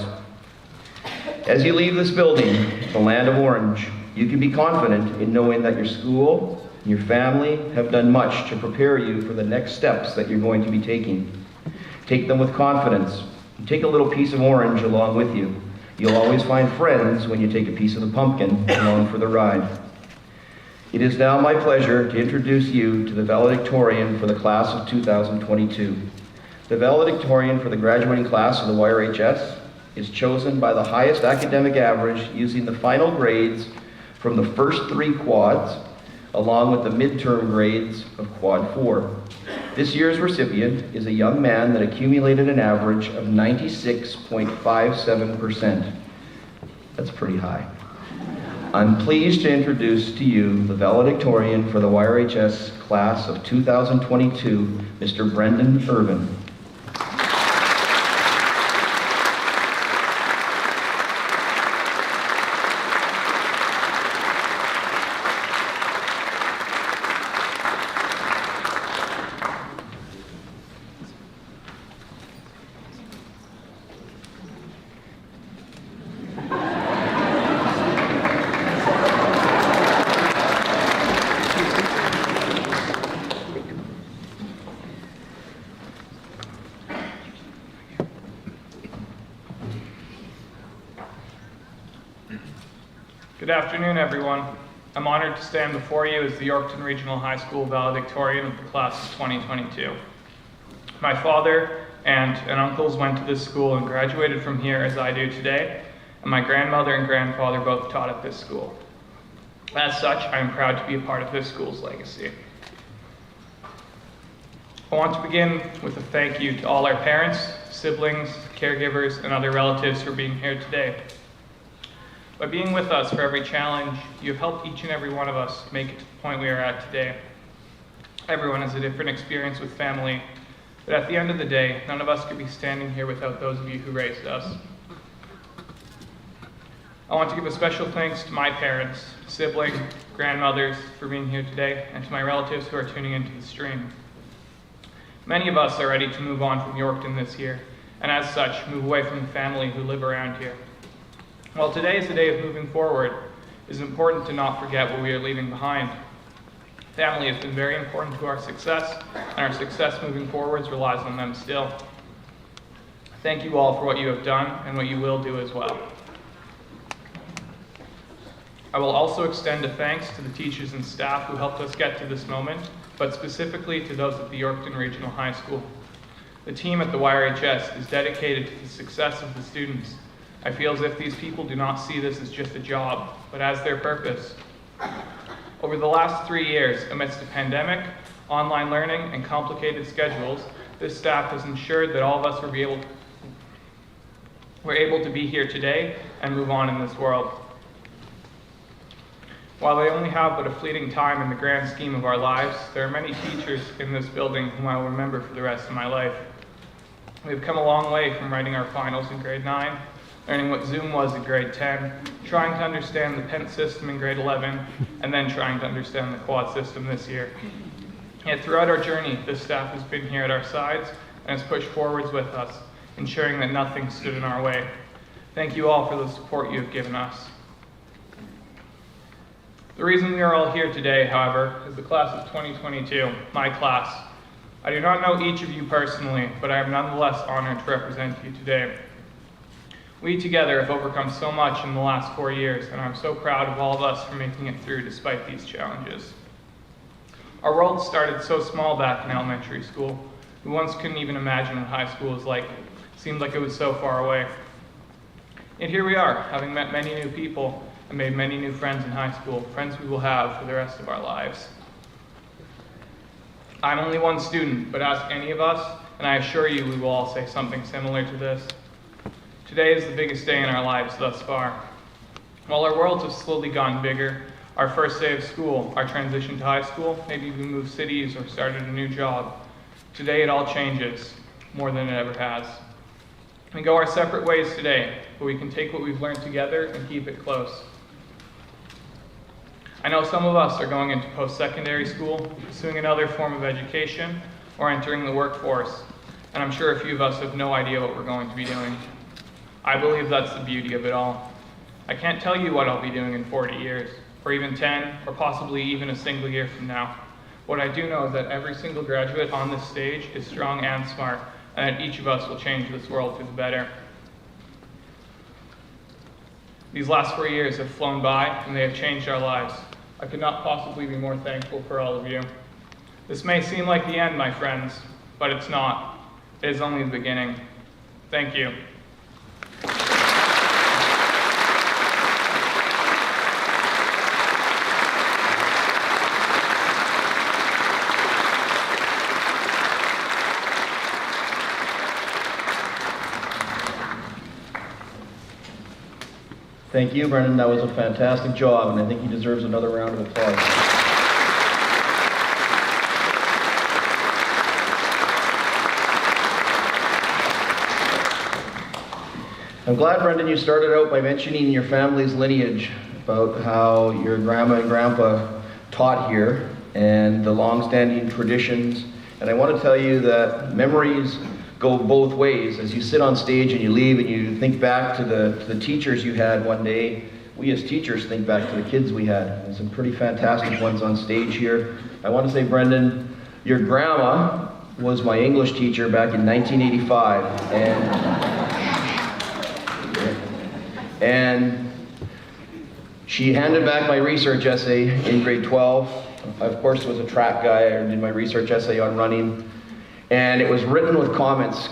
As you leave this building, the land of orange, you can be confident in knowing that your school and your family have done much to prepare you for the next steps that you're going to be taking. Take them with confidence. Take a little piece of orange along with you. You'll always find friends when you take a piece of the pumpkin along for the ride. It is now my pleasure to introduce you to the valedictorian for the class of 2022. The valedictorian for the graduating class of the YRHS is chosen by the highest academic average using the final grades from the first 3 quads, along with the midterm grades of Quad 4. This year's recipient is a young man that accumulated an average of 96.57%. That's pretty high. I'm pleased to introduce to you the valedictorian for the YRHS class of 2022, Mr. Brendan Irvin. Good afternoon, everyone. I'm honored to stand before you as the Yorkton Regional High School valedictorian of the class of 2022. My father, aunt, and uncles went to this school and graduated from here as I do today, and my grandmother and grandfather both taught at this school. As such, I am proud to be a part of this school's legacy. I want to begin with a thank you to all our parents, siblings, caregivers, and other relatives for being here today. By being with us for every challenge, you have helped each and every one of us make it to the point we are at today. Everyone has a different experience with family, but at the end of the day, none of us could be standing here without those of you who raised us. I want to give a special thanks to my parents, siblings, grandmothers for being here today, and to my relatives who are tuning into the stream. Many of us are ready to move on from Yorkton this year, and as such, move away from the family who live around here. While today is the day of moving forward, it is important to not forget what we are leaving behind. Family has been very important to our success, and our success moving forwards relies on them still. Thank you all for what you have done and what you will do as well. I will also extend a thanks to the teachers and staff who helped us get to this moment, but specifically to those at the Yorkton Regional High School. The team at the YRHS is dedicated to the success of the students. I feel as if these people do not see this as just a job, but as their purpose. Over the last 3 years, amidst a pandemic, online learning, and complicated schedules, this staff has ensured that all of us were able to be here today and move on in this world. While I only have but a fleeting time in the grand scheme of our lives, there are many teachers in this building whom I will remember for the rest of my life. We have come a long way from writing our finals in grade 9, learning what Zoom was in grade 10, trying to understand the Pent system in grade 11, and then trying to understand the quad system this year. Yet throughout our journey, this staff has been here at our sides and has pushed forwards with us, ensuring that nothing stood in our way. Thank you all for the support you have given us. The reason we are all here today, however, is the class of 2022, my class. I do not know each of you personally, but I am nonetheless honored to represent you today. We together have overcome so much in the last 4 years, and I'm so proud of all of us for making it through despite these challenges. Our world started so small back in elementary school. We once couldn't even imagine what high school was like. It seemed like it was so far away. And here we are, having met many new people and made many new friends in high school, friends we will have for the rest of our lives. I'm only one student, but ask any of us, and I assure you we will all say something similar to this. Today is the biggest day in our lives thus far. While our worlds have slowly gotten bigger, our first day of school, our transition to high school, maybe we moved cities or started a new job, today it all changes more than it ever has. We go our separate ways today, but we can take what we've learned together and keep it close. I know some of us are going into post-secondary school, pursuing another form of education, or entering the workforce, and I'm sure a few of us have no idea what we're going to be doing. I believe that's the beauty of it all. I can't tell you what I'll be doing in 40 years, or even 10, or possibly even a single year from now. What I do know is that every single graduate on this stage is strong and smart, and that each of us will change this world for the better. These last 4 years have flown by, and they have changed our lives. I could not possibly be more thankful for all of you. This may seem like the end, my friends, but it's not. It is only the beginning. Thank you. Thank you, Brendan. That was a fantastic job, and I think he deserves another round of applause. I'm glad, Brendan, you started out by mentioning your family's lineage, about how your grandma and grandpa taught here, and the long-standing traditions. And I want to tell you that memories go both ways. As you sit on stage and you leave and you think back to the teachers you had one day, we as teachers think back to the kids we had. There's some pretty fantastic ones on stage here. I want to say, Brendan, your grandma was my English teacher back in 1985, and she handed back my research essay in grade 12. I, of course, was a track guy. I did my research essay on running. And it was written with comments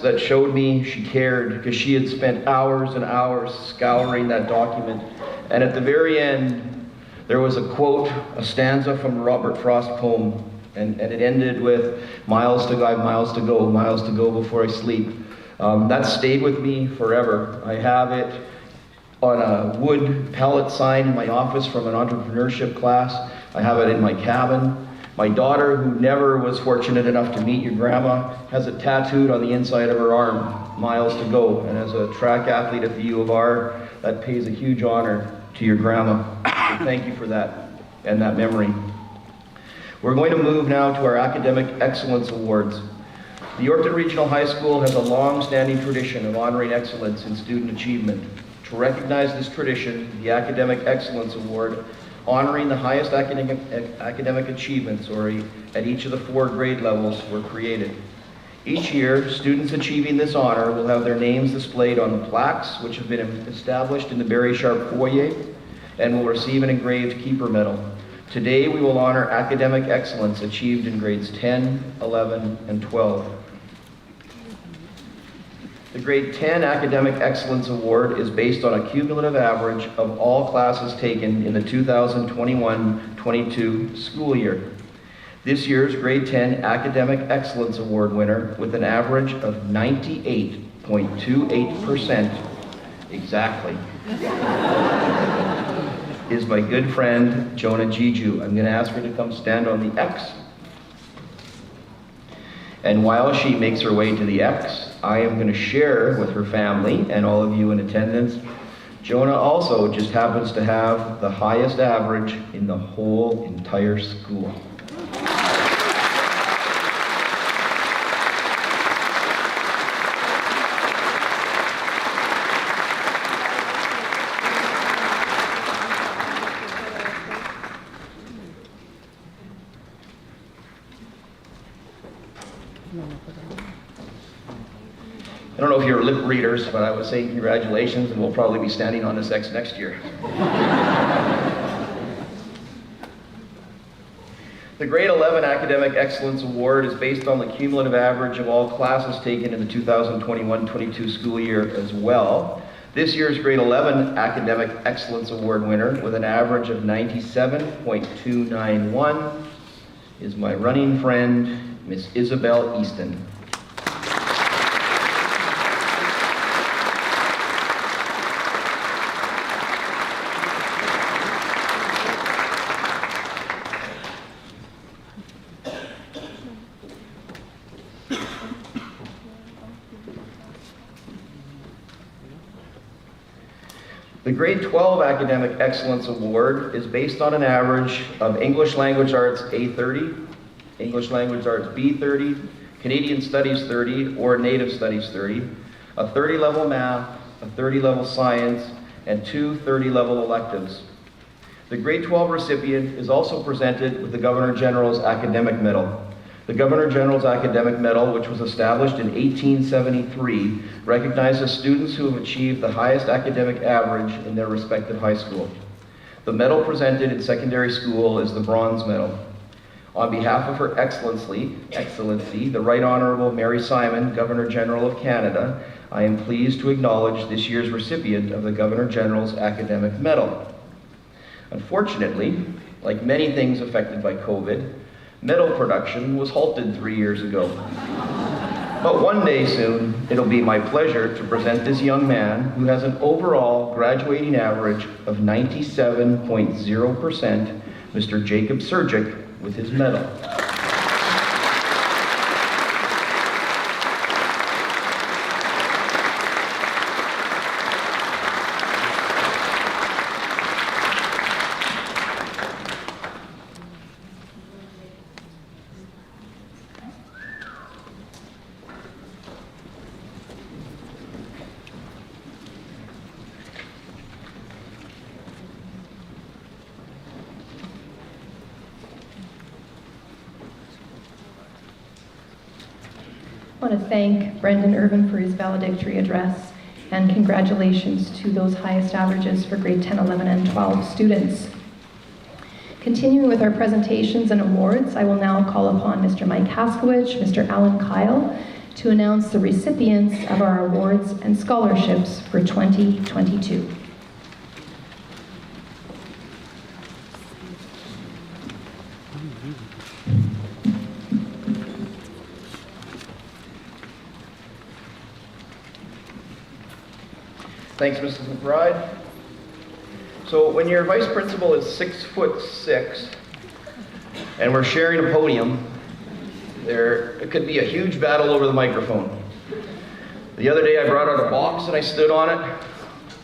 that showed me she cared, because she had spent hours and hours scouring that document. And at the very end, there was a quote, a stanza from a Robert Frost poem. And it ended with, miles to go, I have miles to go before I sleep. That stayed with me forever. I have it on a wood pellet sign in my office from an entrepreneurship class. I have it in my cabin. My daughter, who never was fortunate enough to meet your grandma, has it tattooed on the inside of her arm, miles to go. And as a track athlete at the U of R, that pays a huge honor to your grandma. So thank you for that and that memory. We're going to move now to our Academic Excellence Awards. The Yorkton Regional High School has a long-standing tradition of honoring excellence in student achievement. To recognize this tradition, the Academic Excellence Award, honoring the highest academic achievements at each of the 4 grade levels, were created. Each year, students achieving this honor will have their names displayed on plaques which have been established in the Barry Sharp foyer and will receive an engraved keeper medal. Today, we will honor academic excellence achieved in grades 10, 11, and 12. The Grade 10 Academic Excellence Award is based on a cumulative average of all classes taken in the 2021-22 school year. This year's Grade 10 Academic Excellence Award winner, with an average of 98.28% exactly, is my good friend Jonah Jiju. I'm going to ask her to come stand on the X. And while she makes her way to the X, I am going to share with her family and all of you in attendance, Jonah also just happens to have the highest average in the whole entire school. I don't know if you're lip readers, but I would say congratulations, and we'll probably be standing on this X next year. The Grade 11 Academic Excellence Award is based on the cumulative average of all classes taken in the 2021-22 school year as well. This year's Grade 11 Academic Excellence Award winner, with an average of 97.291, is my running friend, Miss Isabel Easton. The Grade 12 Academic Excellence Award is based on an average of English Language Arts A30, English Language Arts B30, Canadian Studies 30, or Native Studies 30, a 30-level math, a 30-level science, and 2 30-level electives. The Grade 12 recipient is also presented with the Governor General's Academic Medal. The Governor General's Academic Medal, which was established in 1873, recognizes students who have achieved the highest academic average in their respective high school. The medal presented in secondary school is the Bronze Medal. On behalf of Her Excellency, the Right Honourable Mary Simon, Governor General of Canada, I am pleased to acknowledge this year's recipient of the Governor General's Academic Medal. Unfortunately, like many things affected by COVID, medal production was halted 3 years ago. But one day soon, it'll be my pleasure to present this young man who has an overall graduating average of 97.0%, Mr. Jacob Surgic, with his medal. I want to thank Brendan Irvin for his valedictory address, and congratulations to those highest averages for grade 10, 11, and 12 students. Continuing with our presentations and awards, I will now call upon Mr. Mike Haskowich, Mr. Alan Kyle, to announce the recipients of our awards and scholarships for 2022. Thanks, Mrs. McBride. So when your vice principal is 6'6", and we're sharing a podium, it could be a huge battle over the microphone. The other day I brought out a box and I stood on it,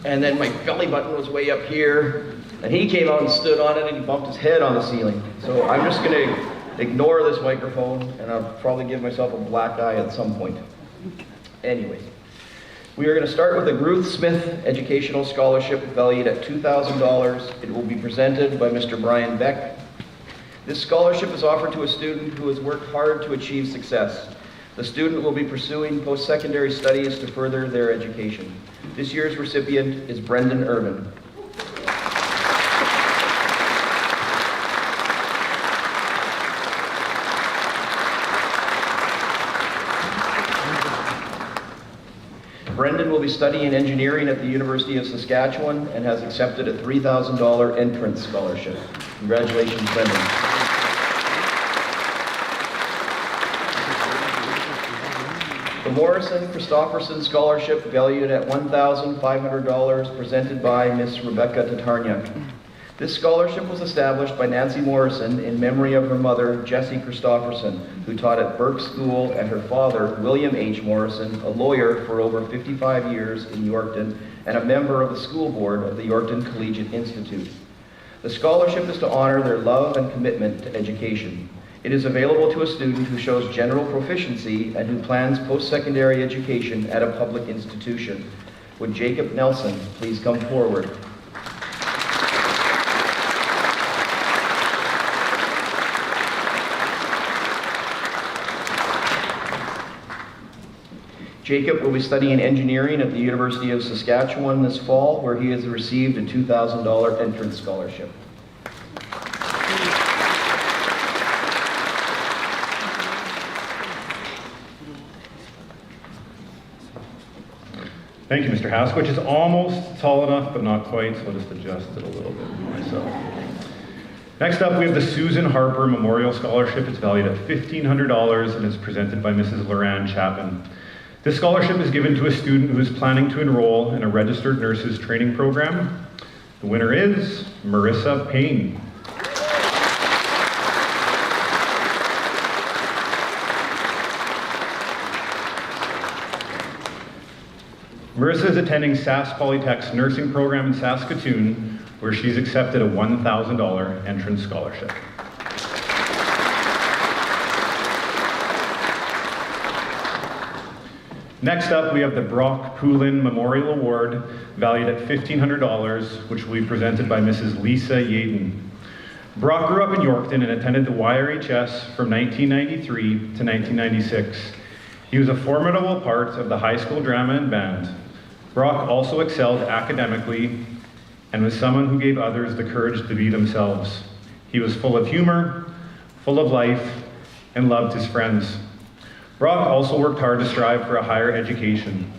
and then my belly button was way up here, and he came out and stood on it and he bumped his head on the ceiling. So I'm just gonna ignore this microphone, and I'll probably give myself a black eye at some point. Anyways. We are going to start with the Ruth Smith Educational Scholarship valued at $2,000. It will be presented by Mr. Brian Beck. This scholarship is offered to a student who has worked hard to achieve success. The student will be pursuing post-secondary studies to further their education. This year's recipient is Brendan Irvin. Brendan will be studying engineering at the University of Saskatchewan and has accepted a $3,000 entrance scholarship. Congratulations, Brendan. The Morrison Christofferson Scholarship, valued at $1,500, presented by Miss Rebecca Tatarniak. This scholarship was established by Nancy Morrison in memory of her mother, Jessie Christofferson, who taught at Burke School, and her father, William H. Morrison, a lawyer for over 55 years in Yorkton and a member of the school board of the Yorkton Collegiate Institute. The scholarship is to honor their love and commitment to education. It is available to a student who shows general proficiency and who plans post-secondary education at a public institution. Would Jacob Nelson please come forward? Jacob will be studying engineering at the University of Saskatchewan this fall, where he has received a $2,000 entrance scholarship. Thank you, Mr. House, which is almost tall enough, but not quite, so I'll just adjust it a little bit myself. Next up, we have the Susan Harper Memorial Scholarship. It's valued at $1,500 and is presented by Mrs. Loran Chapman. This scholarship is given to a student who is planning to enroll in a registered nurses training program. The winner is Marissa Payne. Marissa is attending Sask Polytech's nursing program in Saskatoon, where she's accepted a $1,000 entrance scholarship. Next up, we have the Brock Poulin Memorial Award, valued at $1,500, which will be presented by Mrs. Lisa Yaden. Brock grew up in Yorkton and attended the YRHS from 1993 to 1996. He was a formidable part of the high school drama and band. Brock also excelled academically and was someone who gave others the courage to be themselves. He was full of humor, full of life, and loved his friends. Brock also worked hard to strive for a higher education.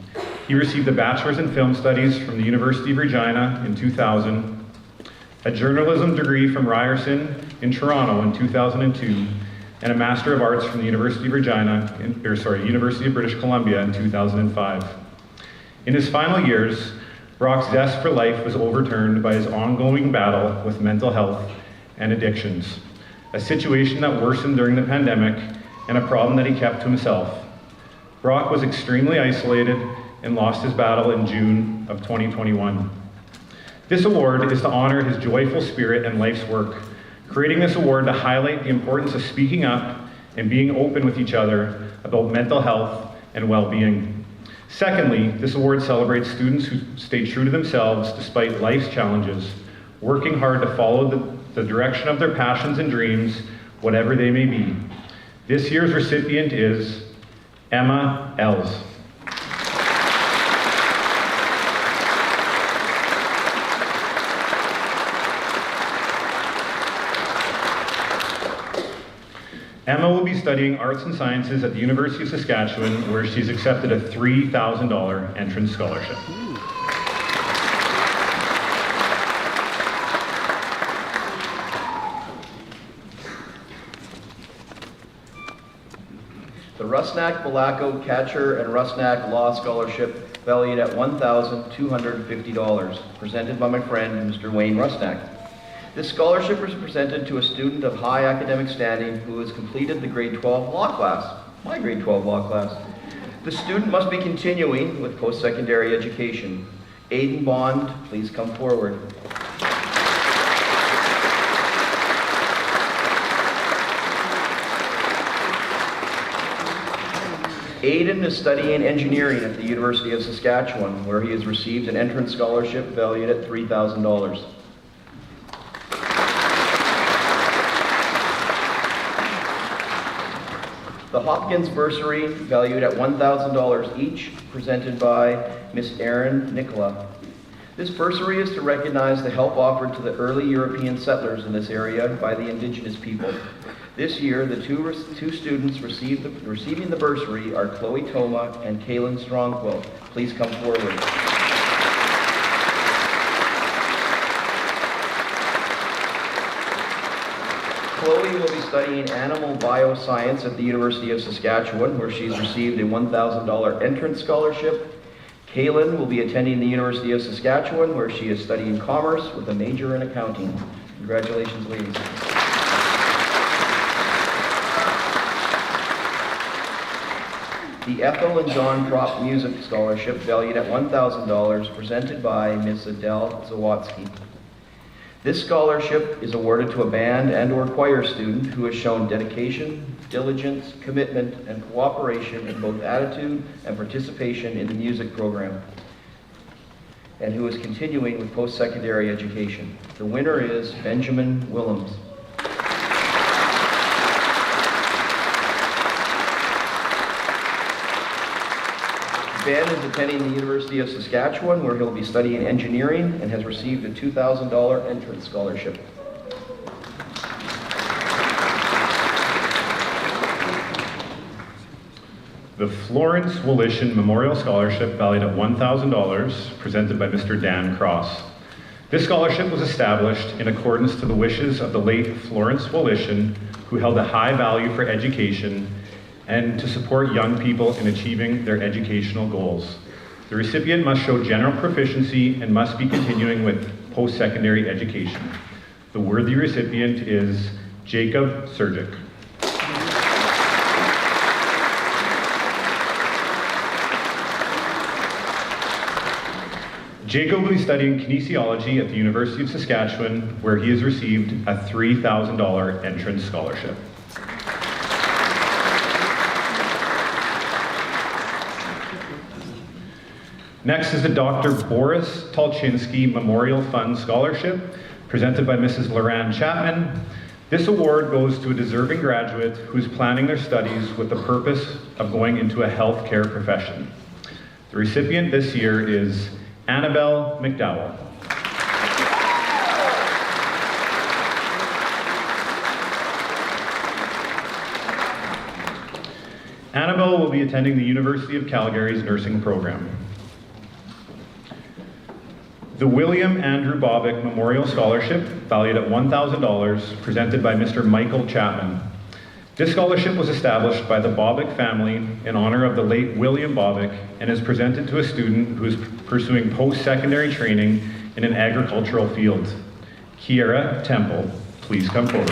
He received a bachelor's in film studies from the University of Regina in 2000, a journalism degree from Ryerson in Toronto in 2002, and a Master of Arts from the University of University of British Columbia in 2005. In his final years, Brock's zest for life was overturned by his ongoing battle with mental health and addictions, a situation that worsened during the pandemic and a problem that he kept to himself. Brock was extremely isolated and lost his battle in June of 2021. This award is to honor his joyful spirit and life's work, creating this award to highlight the importance of speaking up and being open with each other about mental health and well-being. Secondly, this award celebrates students who stay true to themselves despite life's challenges, working hard to follow the direction of their passions and dreams, whatever they may be. This year's recipient is Emma Els. Emma will be studying arts and sciences at the University of Saskatchewan, where she's accepted a $3,000 entrance scholarship. The Rusnak-Balako Catcher and Rusnak Law Scholarship, valued at $1,250, presented by my friend, Mr. Wayne Rusnak. This scholarship was presented to a student of high academic standing who has completed the grade 12 law class, my grade 12 law class. The student must be continuing with post-secondary education. Aiden Bond, please come forward. Aiden is studying engineering at the University of Saskatchewan, where he has received an entrance scholarship valued at $3,000. The Hopkins bursary, valued at $1,000 each, presented by Miss Erin Nicola. This bursary is to recognize the help offered to the early European settlers in this area by the Indigenous people. This year, the two students receiving the bursary are Chloe Toma and Kaylin Strongquill. Please come forward. Chloe will be studying animal bioscience at the University of Saskatchewan, where she's received a $1,000 entrance scholarship. Kaylin will be attending the University of Saskatchewan, where she is studying commerce with a major in accounting. Congratulations, ladies. The Ethel and John Prop Music Scholarship, valued at $1,000, presented by Ms. Adele Zawatsky. This scholarship is awarded to a band and/or choir student who has shown dedication, diligence, commitment, and cooperation in both attitude and participation in the music program, and who is continuing with post-secondary education. The winner is Benjamin Willems. Ben is attending the University of Saskatchewan, where he'll be studying engineering and has received a $2,000 entrance scholarship. The Florence Wolishin Memorial Scholarship, valued at $1,000, presented by Mr. Dan Cross. This scholarship was established in accordance to the wishes of the late Florence Wolishin, who held a high value for education and to support young people in achieving their educational goals. The recipient must show general proficiency and must be continuing with post-secondary education. The worthy recipient is Jacob Surgic. Jacob will be studying kinesiology at the University of Saskatchewan, where he has received a $3,000 entrance scholarship. Next is the Dr. Boris Tolchinsky Memorial Fund Scholarship, presented by Mrs. Loran Chapman. This award goes to a deserving graduate who's planning their studies with the purpose of going into a healthcare profession. The recipient this year is Annabelle McDowell. Annabelle will be attending the University of Calgary's nursing program. The William Andrew Bobick Memorial Scholarship, valued at $1,000, presented by Mr. Michael Chapman. This scholarship was established by the Bobick family in honor of the late William Bobick and is presented to a student who is pursuing post-secondary training in an agricultural field. Kiera Temple, please come forward.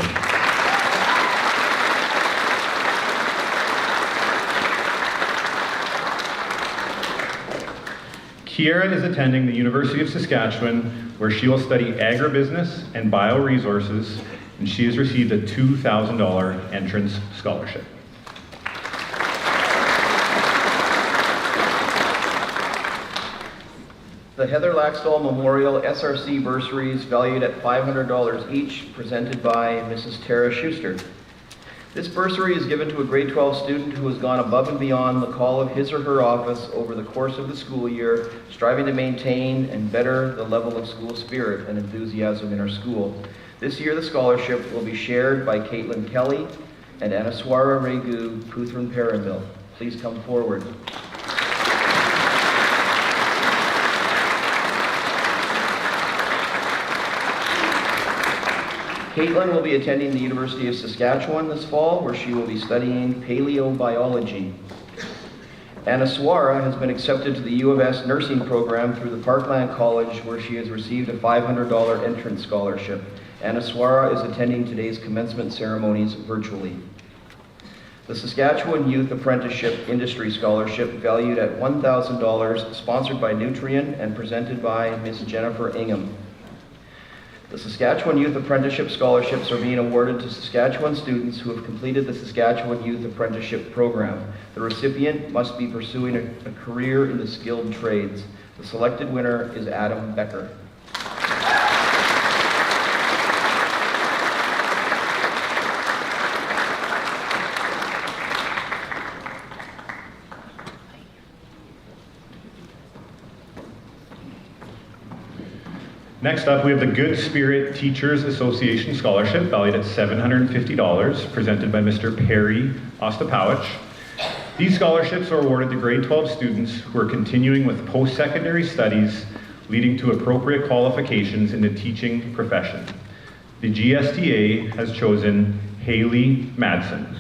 Kiera is attending the University of Saskatchewan, where she will study agribusiness and bioresources, and she has received a $2,000 entrance scholarship. The Heather Laxdal Memorial SRC bursaries valued at $500 each, presented by Mrs. Tara Schuster. This bursary is given to a grade 12 student who has gone above and beyond the call of his or her office over the course of the school year, striving to maintain and better the level of school spirit and enthusiasm in our school. This year, the scholarship will be shared by Caitlin Kelly and Anaswara Regu Puthran Paranville. Please come forward. Caitlin will be attending the University of Saskatchewan this fall, where she will be studying paleobiology. Anaswara has been accepted to the U of S nursing program through the Parkland College, where she has received a $500 entrance scholarship. Anaswara is attending today's commencement ceremonies virtually. The Saskatchewan Youth Apprenticeship Industry Scholarship, valued at $1,000, sponsored by Nutrien and presented by Ms. Jennifer Ingham. The Saskatchewan Youth Apprenticeship Scholarships are being awarded to Saskatchewan students who have completed the Saskatchewan Youth Apprenticeship Program. The recipient must be pursuing a career in the skilled trades. The selected winner is Adam Becker. Next up, we have the Good Spirit Teachers Association Scholarship, valued at $750, presented by Mr. Perry Ostapowicz. These scholarships are awarded to grade 12 students who are continuing with post-secondary studies, leading to appropriate qualifications in the teaching profession. The GSTA has chosen Haley Madsen.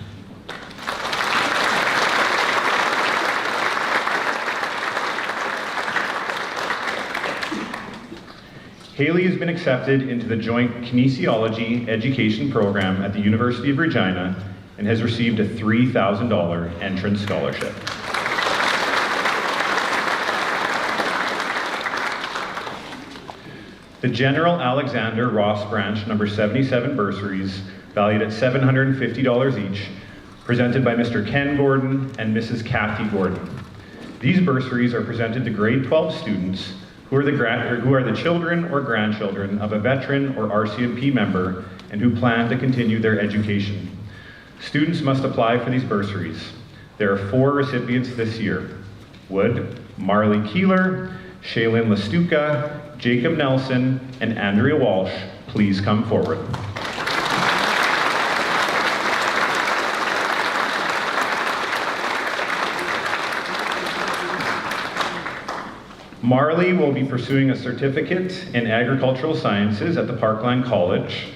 Haley has been accepted into the Joint Kinesiology Education Program at the University of Regina and has received a $3,000 entrance scholarship. The General Alexander Ross Branch number 77 bursaries, valued at $750 each, presented by Mr. Ken Gordon and Mrs. Kathy Gordon. These bursaries are presented to grade 12 students who are the children or grandchildren of a veteran or RCMP member and who plan to continue their education. Students must apply for these bursaries. There are 4 recipients this year: Wood, Marley Keeler, Shaylin Lastuka, Jacob Nelson, and Andrea Walsh. Please come forward. Marley will be pursuing a certificate in agricultural sciences at the Parkland College.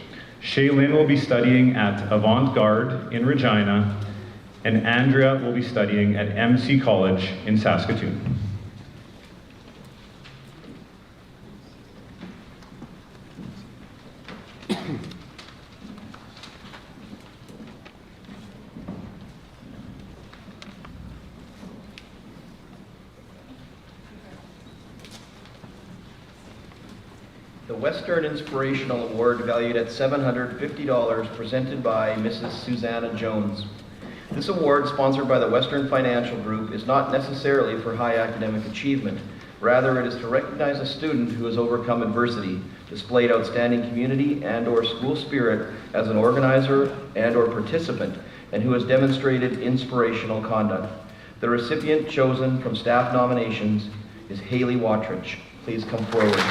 Shaylin will be studying at Avant-Garde in Regina, and Andrea will be studying at MC College in Saskatoon. The Western Inspirational Award, valued at $750, presented by Mrs. Susanna Jones. This award, sponsored by the Western Financial Group, is not necessarily for high academic achievement. Rather, it is to recognize a student who has overcome adversity, displayed outstanding community and/or school spirit as an organizer and/or participant, and who has demonstrated inspirational conduct. The recipient chosen from staff nominations is Haley Watrich. Please come forward.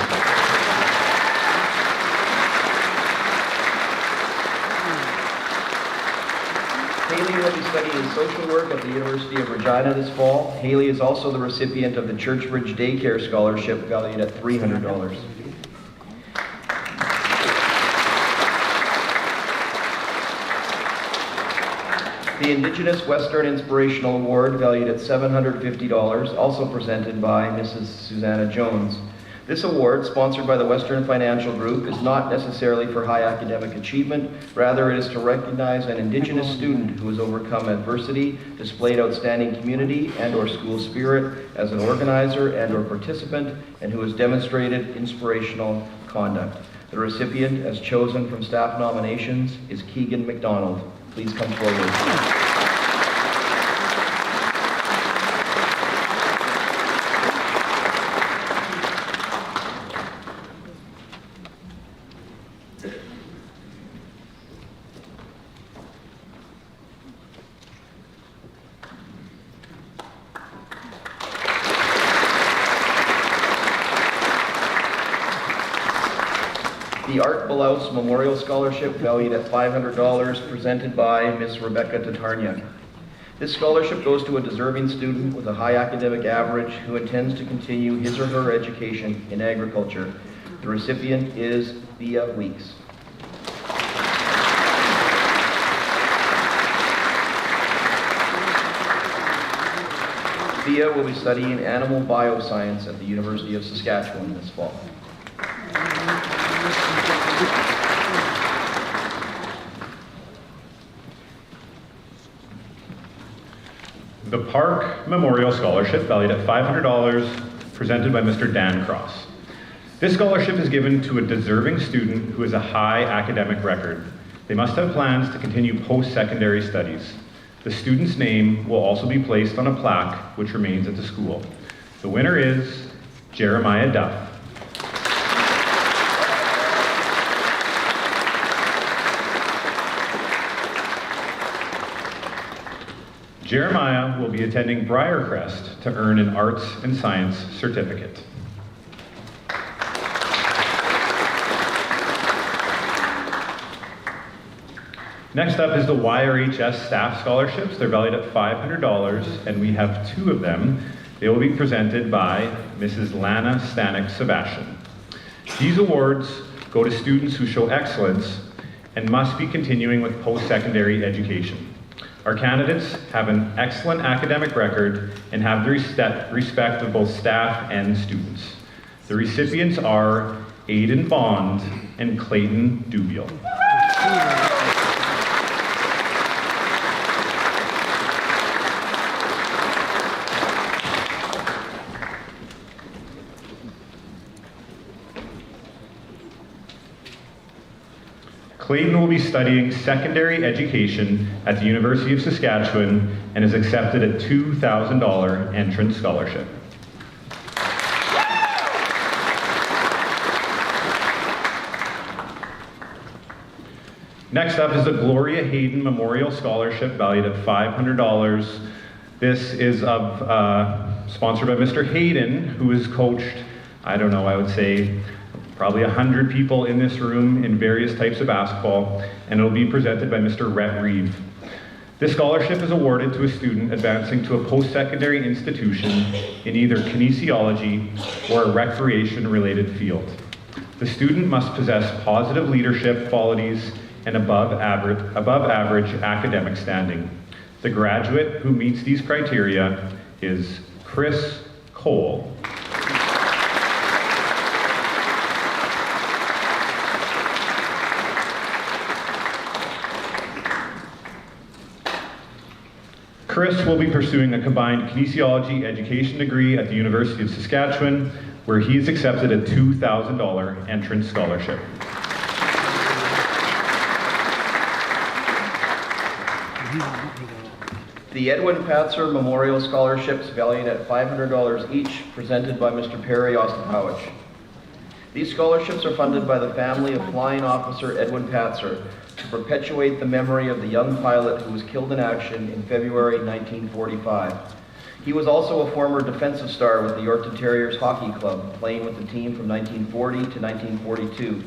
Haley will be studying social work at the University of Regina this fall. Haley is also the recipient of the Churchbridge Daycare Scholarship, valued at $300. The Indigenous Western Inspirational Award, valued at $750, also presented by Mrs. Susanna Jones. This award, sponsored by the Western Financial Group, is not necessarily for high academic achievement. Rather, it is to recognize an Indigenous student who has overcome adversity, displayed outstanding community and/or school spirit as an organizer and/or participant, and who has demonstrated inspirational conduct. The recipient, as chosen from staff nominations, is Keegan McDonald. Please come forward. The Art Blouse Memorial Scholarship, valued at $500, presented by Ms. Rebecca Tatarniak. This scholarship goes to a deserving student with a high academic average who intends to continue his or her education in agriculture. The recipient is Thea Weeks. Thea will be studying animal bioscience at the University of Saskatchewan this fall. The Park Memorial Scholarship, valued at $500, presented by Mr. Dan Cross. This scholarship is given to a deserving student who has a high academic record. They must have plans to continue post-secondary studies. The student's name will also be placed on a plaque which remains at the school. The winner is Jeremiah Duff. Jeremiah will be attending Briarcrest to earn an Arts and Science certificate. Next up is the YRHS Staff Scholarships. They're valued at $500, and we have two of them. They will be presented by Mrs. Lana Stanek-Sebastian. These awards go to students who show excellence and must be continuing with post-secondary education. Our candidates have an excellent academic record and have the respect of both staff and students. The recipients are Aidan Bond and Clayton Dubiel. Clayton will be studying secondary education at the University of Saskatchewan and is accepted a $2,000 entrance scholarship. Next up is the Gloria Hayden Memorial Scholarship, valued at $500. This is sponsored by Mr. Hayden, who has coached, I would say, probably 100 people in this room in various types of basketball, and it will be presented by Mr. Rhett Reeve. This scholarship is awarded to a student advancing to a post-secondary institution in either kinesiology or a recreation-related field. The student must possess positive leadership qualities and above average academic standing. The graduate who meets these criteria is Chris Cole. Chris will be pursuing a combined kinesiology education degree at the University of Saskatchewan, where he is accepted a $2,000 entrance scholarship. The Edwin Patzer Memorial Scholarships, valued at $500 each, presented by Mr. Perry Ostapowicz. These scholarships are funded by the family of Flying Officer Edwin Patzer to perpetuate the memory of the young pilot who was killed in action in February 1945. He was also a former defensive star with the Yorkton Terriers Hockey Club, playing with the team from 1940 to 1942.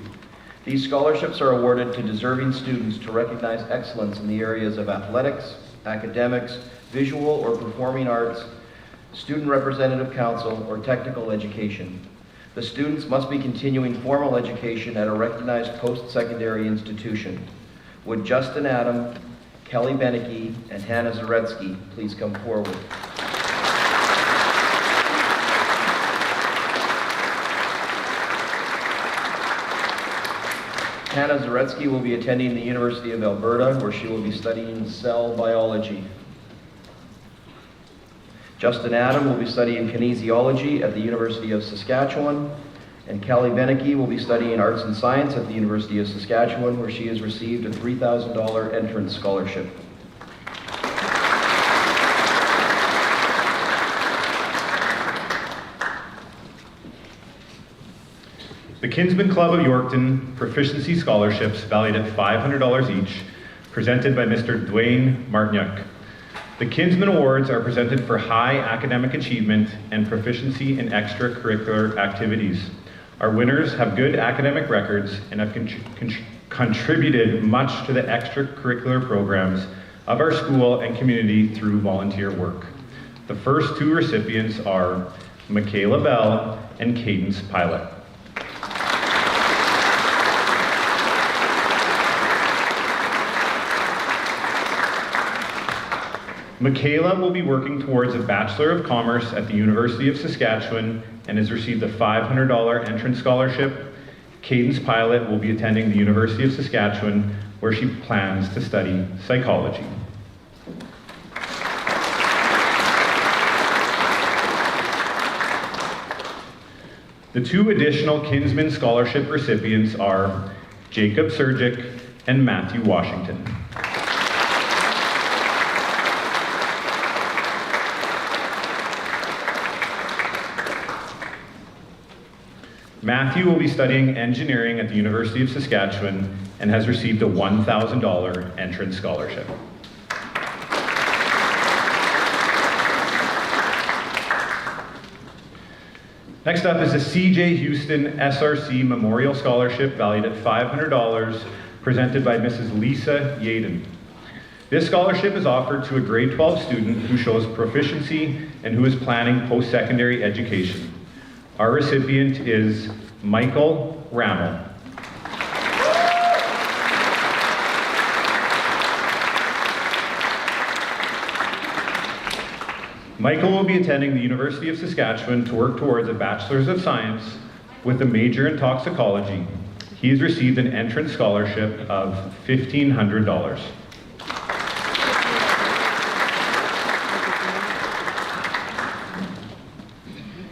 These scholarships are awarded to deserving students to recognize excellence in the areas of athletics, academics, visual or performing arts, student representative council, or technical education. The students must be continuing formal education at a recognized post-secondary institution. Would Justin Adam, Kelly Beneke, and Hannah Zaretsky please come forward. Hannah Zaretsky will be attending the University of Alberta, where she will be studying cell biology. Justin Adam will be studying kinesiology at the University of Saskatchewan, and Kelly Beneke will be studying arts and science at the University of Saskatchewan, where she has received a $3,000 entrance scholarship. The Kinsman Club of Yorkton Proficiency Scholarships valued at $500 each, presented by Mr. Dwayne Martiniuk. The Kinsman Awards are presented for high academic achievement and proficiency in extracurricular activities. Our winners have good academic records and have contributed much to the extracurricular programs of our school and community through volunteer work. The first two recipients are Michaela Bell and Cadence Pilot. Michaela will be working towards a Bachelor of Commerce at the University of Saskatchewan and has received a $500 entrance scholarship. Cadence Pilot will be attending the University of Saskatchewan, where she plans to study psychology. The two additional Kinsman Scholarship recipients are Jacob Surgic and Matthew Washington. Matthew will be studying engineering at the University of Saskatchewan and has received a $1,000 entrance scholarship. Next up is the C.J. Houston SRC Memorial Scholarship valued at $500, presented by Mrs. Lisa Yaden. This scholarship is offered to a grade 12 student who shows proficiency and who is planning post-secondary education. Our recipient is Michael Rammel. Michael will be attending the University of Saskatchewan to work towards a Bachelor's of Science with a major in toxicology. He has received an entrance scholarship of $1,500.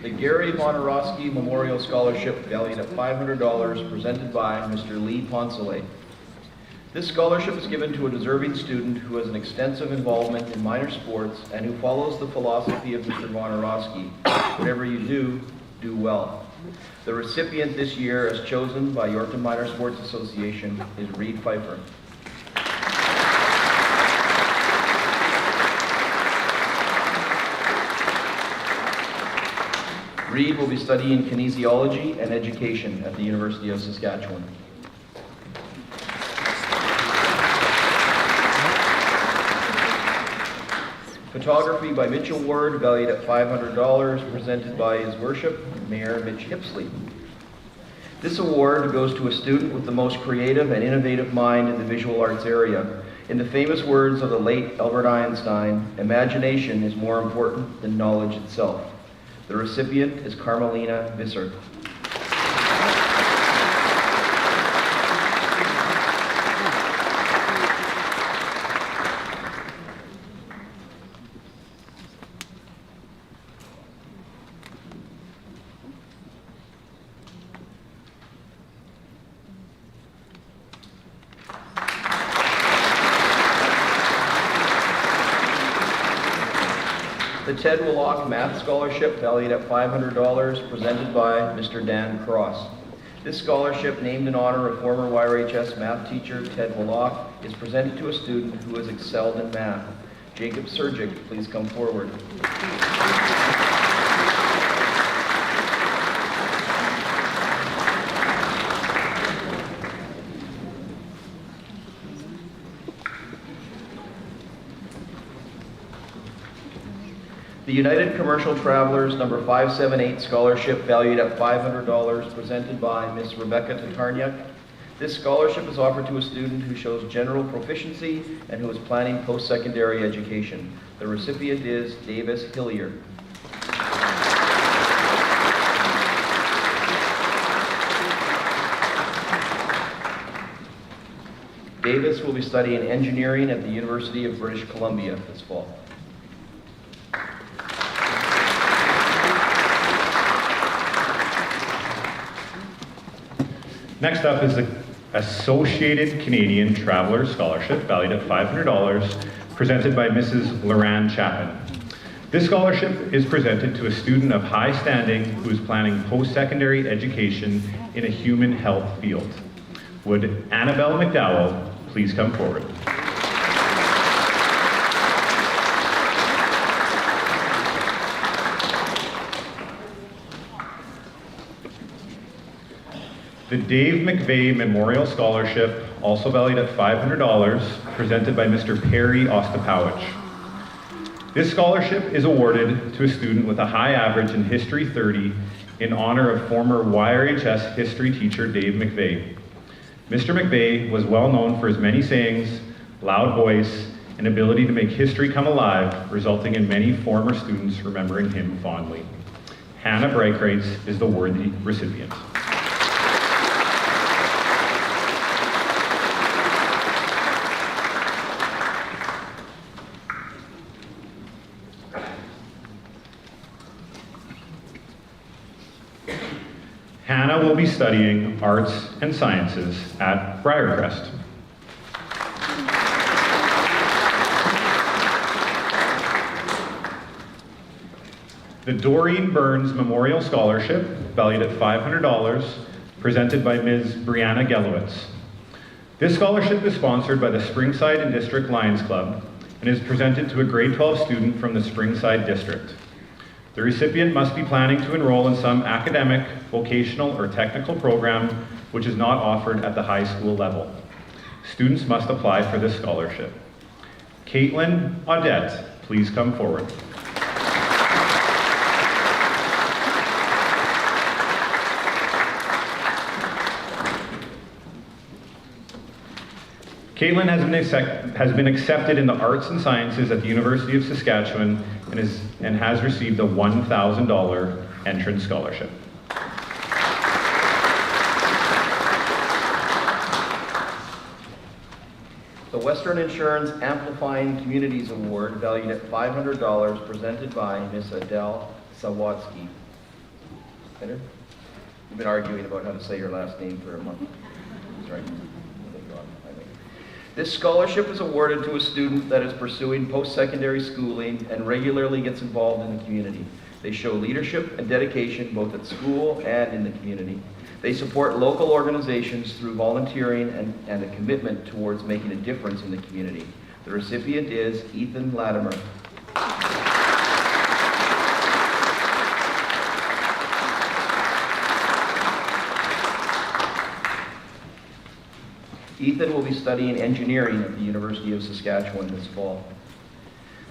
The Gary Monarowski Memorial Scholarship valued at $500 presented by Mr. Lee Poncelet. This scholarship is given to a deserving student who has an extensive involvement in minor sports and who follows the philosophy of Mr. Monarowski. Whatever you do, do well. The recipient this year, as chosen by Yorkton Minor Sports Association, is Reed Pfeiffer. Reed will be studying kinesiology and education at the University of Saskatchewan. Photography by Mitchell Ward, valued at $500, presented by His Worship, Mayor Mitch Hipsley. This award goes to a student with the most creative and innovative mind in the visual arts area. In the famous words of the late Albert Einstein, imagination is more important than knowledge itself. The recipient is Carmelina Visser. The Ted Willock Math Scholarship, valued at $500, presented by Mr. Dan Cross. This scholarship, named in honor of former YRHS math teacher Ted Willock, is presented to a student who has excelled in math. Jacob Surgic, please come forward. The United Commercial Travelers number 578 scholarship, valued at $500, presented by Ms. Rebecca Tatarniak. This scholarship is offered to a student who shows general proficiency and who is planning post-secondary education. The recipient is Davis Hillier. Davis will be studying engineering at the University of British Columbia this fall. Next up is the Associated Canadian Traveller Scholarship, valued at $500, presented by Mrs. Loran Chapman. This scholarship is presented to a student of high standing who is planning post-secondary education in a human health field. Would Annabelle McDowell please come forward? The Dave McVeigh Memorial Scholarship, also valued at $500, presented by Mr. Perry Ostapowicz. This scholarship is awarded to a student with a high average in History 30 in honor of former YRHS history teacher Dave McVeigh. Mr. McVeigh was well known for his many sayings, loud voice, and ability to make history come alive, resulting in many former students remembering him fondly. Hannah Breitkreitz is the worthy recipient. Hannah will be studying arts and sciences at Briarcrest. The Doreen Burns Memorial Scholarship, valued at $500, presented by Ms. Brianna Gelowitz. This scholarship is sponsored by the Springside and District Lions Club and is presented to a grade 12 student from the Springside District. The recipient must be planning to enroll in some academic, vocational, or technical program which is not offered at the high school level. Students must apply for this scholarship. Caitlin Audette, please come forward. Caitlin has been accepted in the arts and sciences at the University of Saskatchewan and has received a $1,000 entrance scholarship. The Western Insurance Amplifying Communities Award, valued at $500, presented by Ms. Adele Sawatsky. Better? We've been arguing about how to say your last name for a month. That's right. This scholarship is awarded to a student that is pursuing post-secondary schooling and regularly gets involved in the community. They show leadership and dedication both at school and in the community. They support local organizations through volunteering and a commitment towards making a difference in the community. The recipient is Ethan Latimer. Ethan will be studying engineering at the University of Saskatchewan this fall.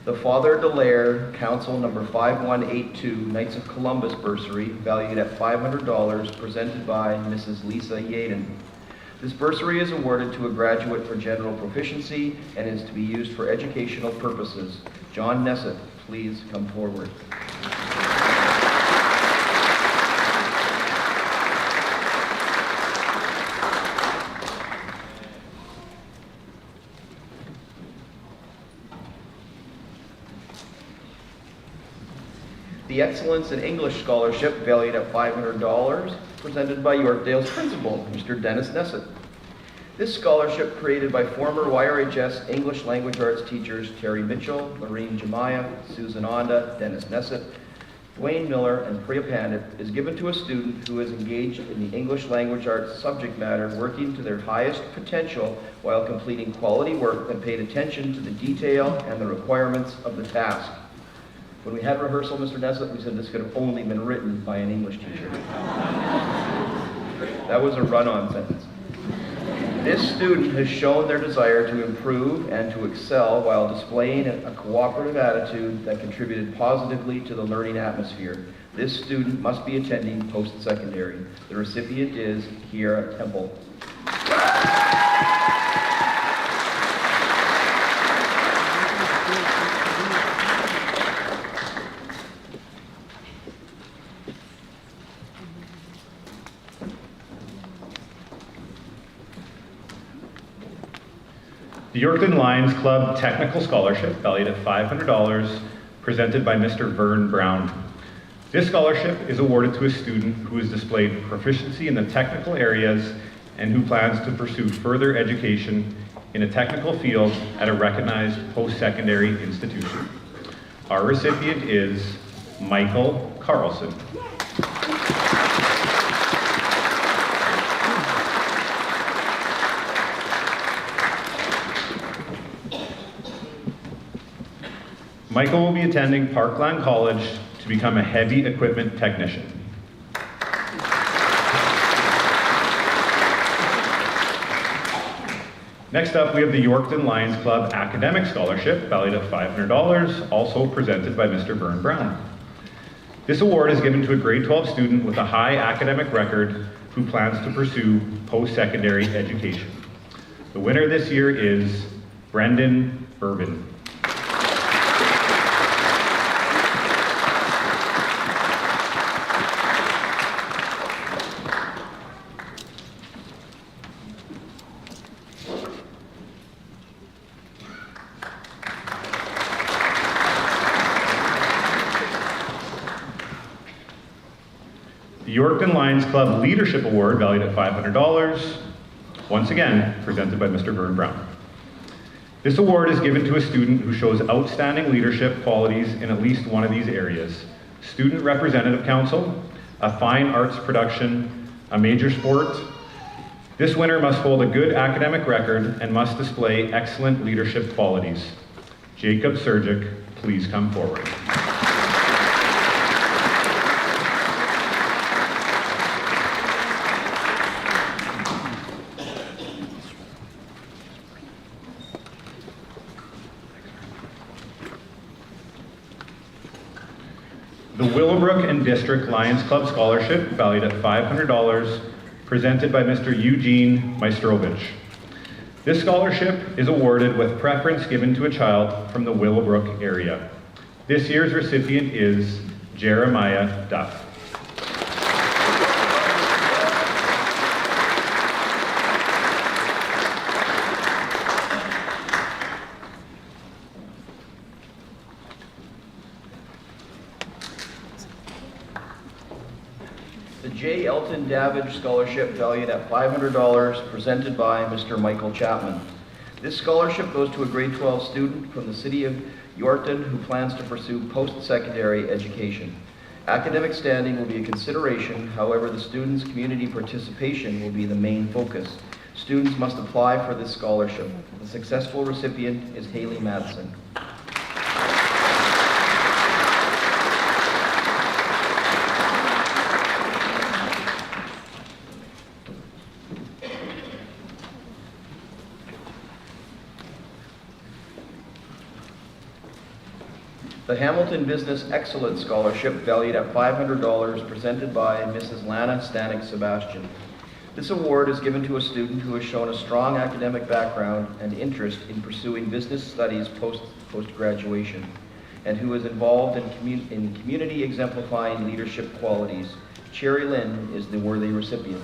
The Father Dallaire Council number 5182 Knights of Columbus bursary, valued at $500, presented by Mrs. Lisa Yaden. This bursary is awarded to a graduate for general proficiency and is to be used for educational purposes. John Nessett, please come forward. The Excellence in English Scholarship, valued at $500, presented by Yorkdale's principal, Mr. Dennis Nessett. This scholarship, created by former YRHS English Language Arts teachers Terry Mitchell, Maureen Jemiah, Susan Onda, Dennis Nessett, Dwayne Miller, and Priya Pandit, is given to a student who is engaged in the English Language Arts subject matter, working to their highest potential while completing quality work that paid attention to the detail and the requirements of the task. When we had rehearsal, Mr. Nessett, we said this could have only been written by an English teacher. That was a run-on sentence. This student has shown their desire to improve and to excel while displaying a cooperative attitude that contributed positively to the learning atmosphere. This student must be attending post-secondary. The recipient is Kiera Temple. The Yorkton Lions Club Technical Scholarship, valued at $500, presented by Mr. Vern Brown. This scholarship is awarded to a student who has displayed proficiency in the technical areas and who plans to pursue further education in a technical field at a recognized post-secondary institution. Our recipient is Michael Carlson. Michael will be attending Parkland College to become a heavy equipment technician. Next up, we have the Yorkton Lions Club Academic Scholarship, valued at $500, also presented by Mr. Vern Brown. This award is given to a grade 12 student with a high academic record who plans to pursue post-secondary education. The winner this year is Brendan Urban. The Yorkton Lions Club Leadership Award, valued at $500, once again presented by Mr. Vern Brown. This award is given to a student who shows outstanding leadership qualities in at least one of these areas: Student Representative Council, a fine arts production, a major sport. This winner must hold a good academic record and must display excellent leadership qualities. Jacob Surgic, please come forward. The Willowbrook and District Lions Club Scholarship, valued at $500, presented by Mr. Eugene Maestrovich. This scholarship is awarded with preference given to a child from the Willowbrook area. This year's recipient is Jeremiah Duff. The J. Elton Davidge Scholarship, valued at $500, presented by Mr. Michael Chapman. This scholarship goes to a grade 12 student from the city of Yorkton who plans to pursue post-secondary education. Academic standing will be a consideration, however, the student's community participation will be the main focus. Students must apply for this scholarship. The successful recipient is Haley Madsen. The Hamilton Business Excellence Scholarship, valued at $500, presented by Mrs. Lana Stanek-Sebastian. This award is given to a student who has shown a strong academic background and interest in pursuing business studies post-graduation, and who is involved in community exemplifying leadership qualities. Cherry Lynn is the worthy recipient.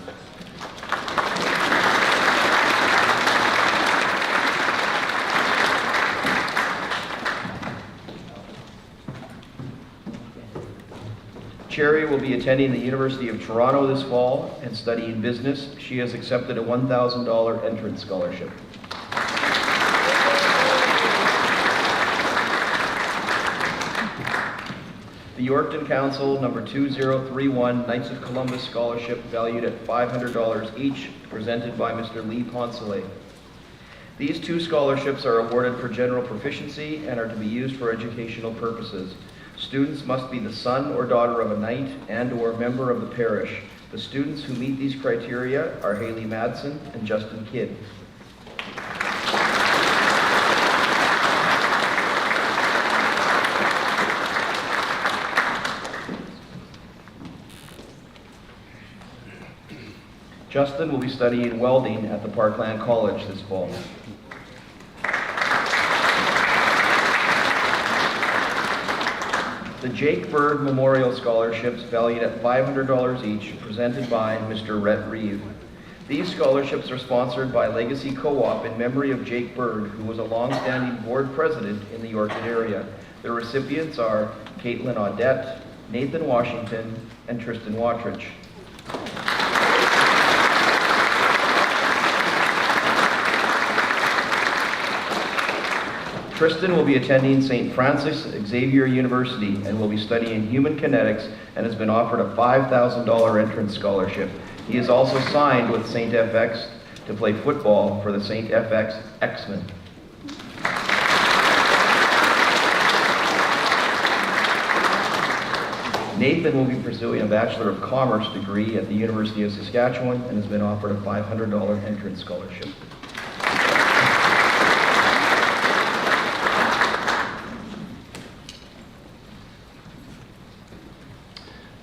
Cherry will be attending the University of Toronto this fall and studying business. She has accepted a $1,000 entrance scholarship. The Yorkton Council number 2031 Knights of Columbus Scholarship, valued at $500 each, presented by Mr. Lee Poncelet. These two scholarships are awarded for general proficiency and are to be used for educational purposes. Students must be the son or daughter of a knight and/or member of the parish. The students who meet these criteria are Haley Madsen and Justin Kidd. Justin will be studying welding at the Parkland College this fall. The Jake Bird Memorial Scholarships, valued at $500 each, presented by Mr. Rhett Reeve. These scholarships are sponsored by Legacy Co-op in memory of Jake Bird, who was a long-standing board president in the Yorkton area. The recipients are Caitlin Audette, Nathan Washington, and Tristan Watrich. Tristan will be attending St. Francis Xavier University and will be studying human kinetics and has been offered a $5,000 entrance scholarship. He is also signed with St. FX to play football for the St. FX X-Men. Nathan will be pursuing a Bachelor of Commerce degree at the University of Saskatchewan and has been offered a $500 entrance scholarship.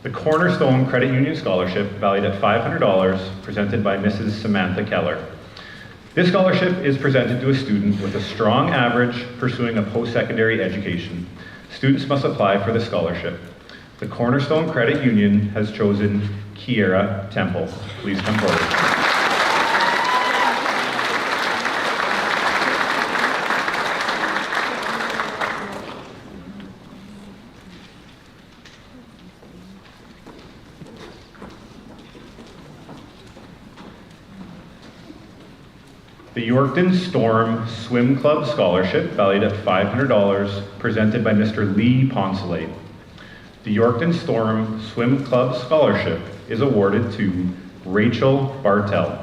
The Cornerstone Credit Union Scholarship, valued at $500, presented by Mrs. Samantha Keller. This scholarship is presented to a student with a strong average pursuing a post-secondary education. Students must apply for the scholarship. The Cornerstone Credit Union has chosen Kiera Temple. Please come forward. The Yorkton Storm Swim Club Scholarship, valued at $500, presented by Mr. Lee Poncelate. The Yorkton Storm Swim Club Scholarship is awarded to Rachel Bartel.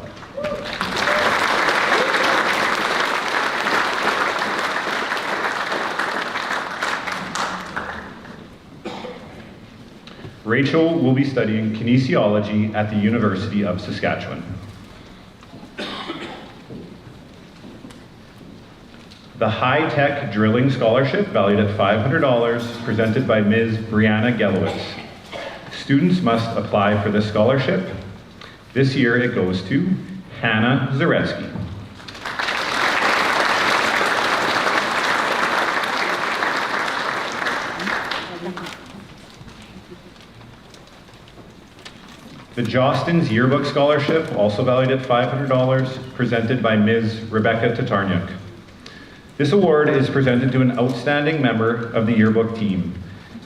Rachel will be studying kinesiology at the University of Saskatchewan. The High Tech Drilling Scholarship, valued at $500, presented by Ms. Brianna Gelowitz. Students must apply for this scholarship. This year it goes to Hannah Zaretsky. The Jostens Yearbook Scholarship, also valued at $500, presented by Ms. Rebecca Tatarniuk. This award is presented to an outstanding member of the yearbook team.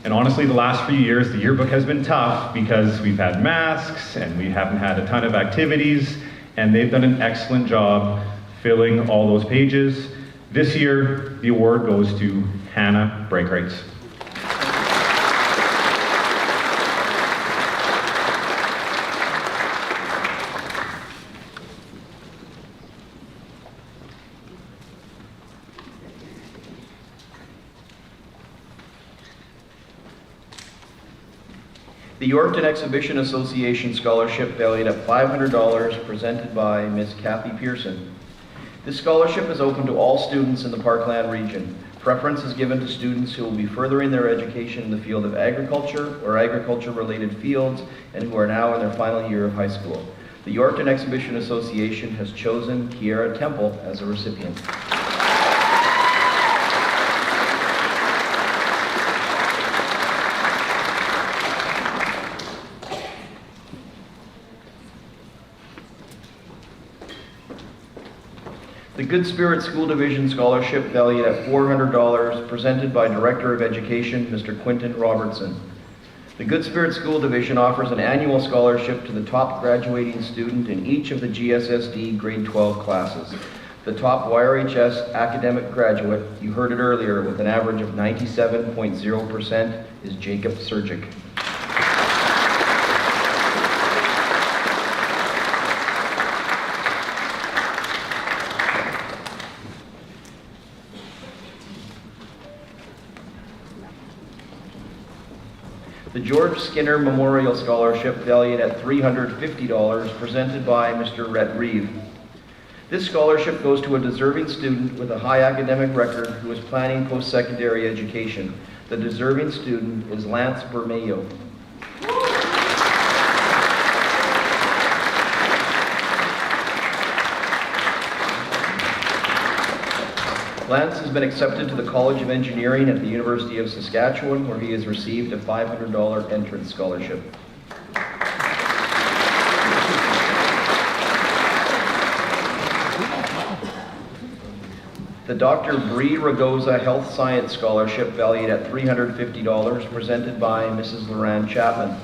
And honestly, the last few years, the yearbook has been tough because we've had masks and we haven't had a ton of activities, and they've done an excellent job filling all those pages. This year, the award goes to Hannah Breakrights. The Yorkton Exhibition Association Scholarship, valued at $500, presented by Ms. Kathy Pearson. This scholarship is open to all students in the Parkland region. Preference is given to students who will be furthering their education in the field of agriculture or agriculture-related fields and who are now in their final year of high school. The Yorkton Exhibition Association has chosen Kiera Temple as a recipient. The Good Spirit School Division Scholarship, valued at $400, presented by Director of Education, Mr. Quinton Robertson. The Good Spirit School Division offers an annual scholarship to the top graduating student in each of the GSSD grade 12 classes. The top YRHS academic graduate, you heard it earlier, with an average of 97.0%, is Jacob Surgic. The George Skinner Memorial Scholarship, valued at $350, presented by Mr. Rhett Reeve. This scholarship goes to a deserving student with a high academic record who is planning post-secondary education. The deserving student is Lance Bermejo. Lance has been accepted to the College of Engineering at the University of Saskatchewan, where he has received a $500 entrance scholarship. The Dr. Bree Ragoza Health Science Scholarship valued at $350 presented by Mrs. Loran Chapman.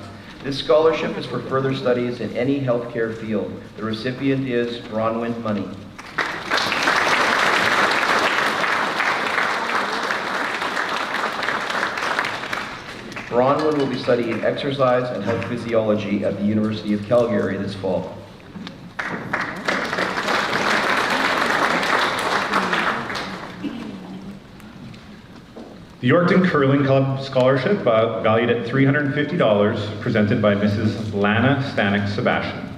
This scholarship is for further studies in any healthcare field. The recipient is Bronwyn Money. Bronwyn will be studying exercise and health physiology at the University of Calgary this fall. The Yorkton Curling Club Scholarship, valued at $350, presented by Mrs. Lana Stanek Sebastian.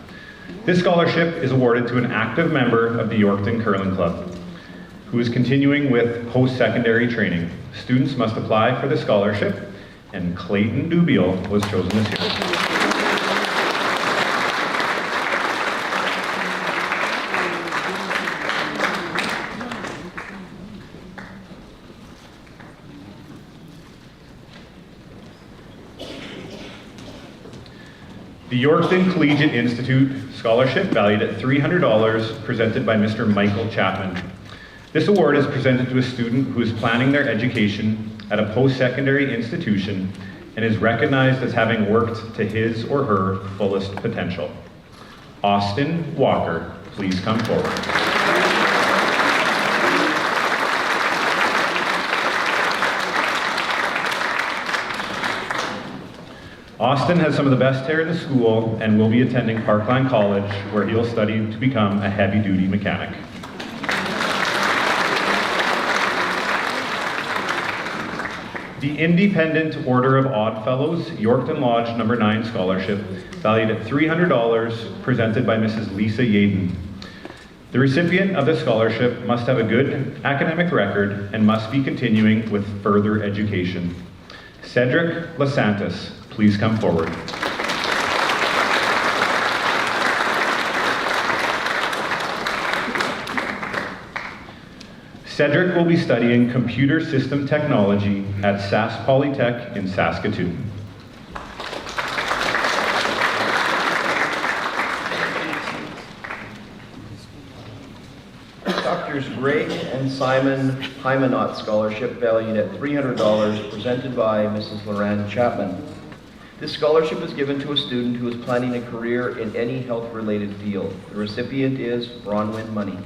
This scholarship is awarded to an active member of the Yorkton Curling Club who is continuing with post-secondary training. Students must apply for the scholarship, and Clayton Dubiel was chosen this year. The Yorkton Collegiate Institute Scholarship, valued at $300, presented by Mr. Michael Chapman. This award is presented to a student who is planning their education at a post-secondary institution and is recognized as having worked to his or her fullest potential. Austin Walker, please come forward. Austin has some of the best hair in the school and will be attending Parkland College, where he'll study to become a heavy-duty mechanic. The Independent Order of Odd Fellows, Yorkton Lodge No. 9 Scholarship, valued at $300, presented by Mrs. Lisa Yaden. The recipient of the scholarship must have a good academic record and must be continuing with further education. Cedric Lasantis, please come forward. Cedric will be studying computer system technology at SAS Polytech in Saskatoon. Drs. Greg and Simon Hymanot Scholarship, valued at $300, presented by Mrs. Loran Chapman. This scholarship is given to a student who is planning a career in any health-related field. The recipient is Bronwyn Money.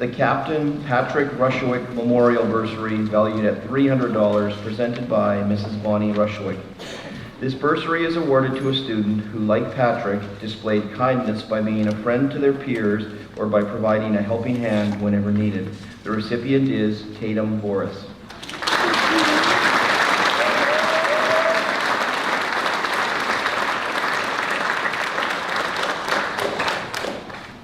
The Captain Patrick Rushwick Memorial Bursary, valued at $300, presented by Mrs. Bonnie Rushwick. This bursary is awarded to a student who, like Patrick, displayed kindness by being a friend to their peers or by providing a helping hand whenever needed. The recipient is Tatum Boris.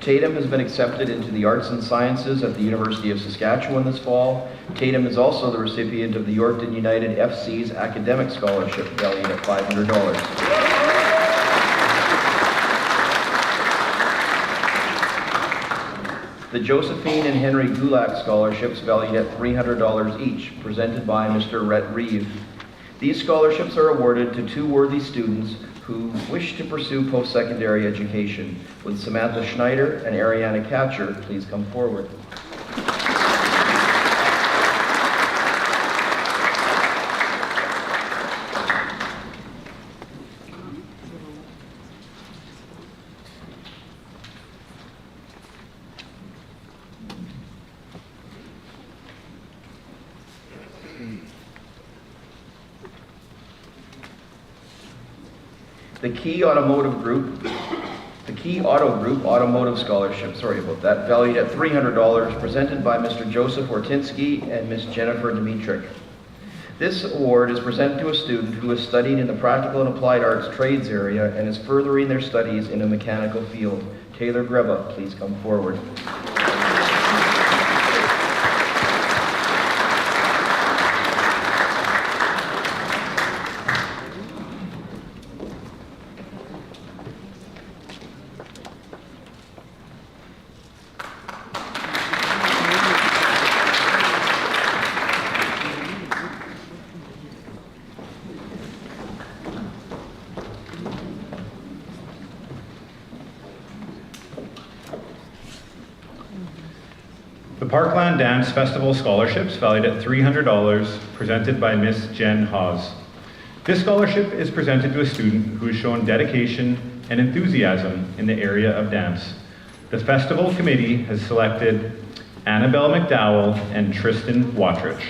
Tatum has been accepted into the Arts and Sciences at the University of Saskatchewan this fall. Tatum is also the recipient of the Yorkton United FC's Academic Scholarship, valued at $500. The Josephine and Henry Gulak Scholarships, valued at $300 each, presented by Mr. Rhett Reeve. These scholarships are awarded to two worthy students who wish to pursue post-secondary education. Would Samantha Schneider and Ariana Catcher please come forward? The Key Auto Group Automotive Scholarship, valued at $300, presented by Mr. Joseph Ortinsky and Ms. Jennifer Dimitrick. This award is presented to a student who is studying in the Practical and Applied Arts trades area and is furthering their studies in a mechanical field. Taylor Greba, please come forward. The Parkland Dance Festival scholarships valued at $300 presented by Miss Jen Hawes. This scholarship is presented to a student who has shown dedication and enthusiasm in the area of dance. The festival committee has selected Annabelle McDowell and Tristan Watrich.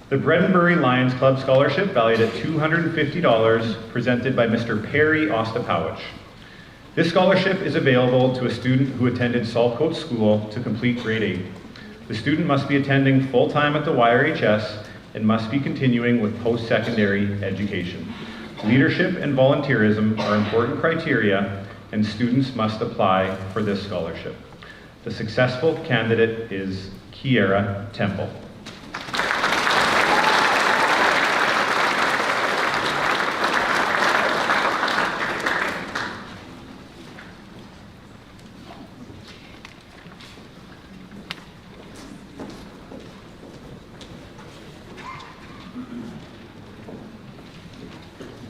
The Bredenbury Lions Club Scholarship, valued at $250, presented by Mr. Perry Ostapowicz. This scholarship is available to a student who attended Saltcote School to complete grade 8. The student must be attending full-time at the YRHS and must be continuing with post-secondary education. Leadership and volunteerism are important criteria, and students must apply for this scholarship. The successful candidate is Kiera Temple.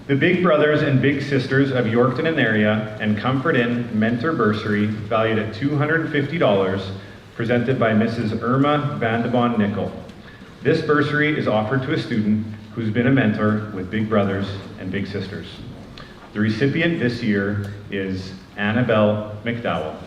The Big Brothers and Big Sisters of Yorkton and area and Comfort Inn Mentor Bursary, valued at $250, presented by Mrs. Irma Vandebon Nickel. This bursary is offered to a student who's been a mentor with Big Brothers and Big Sisters. The recipient this year is Annabelle McDowell.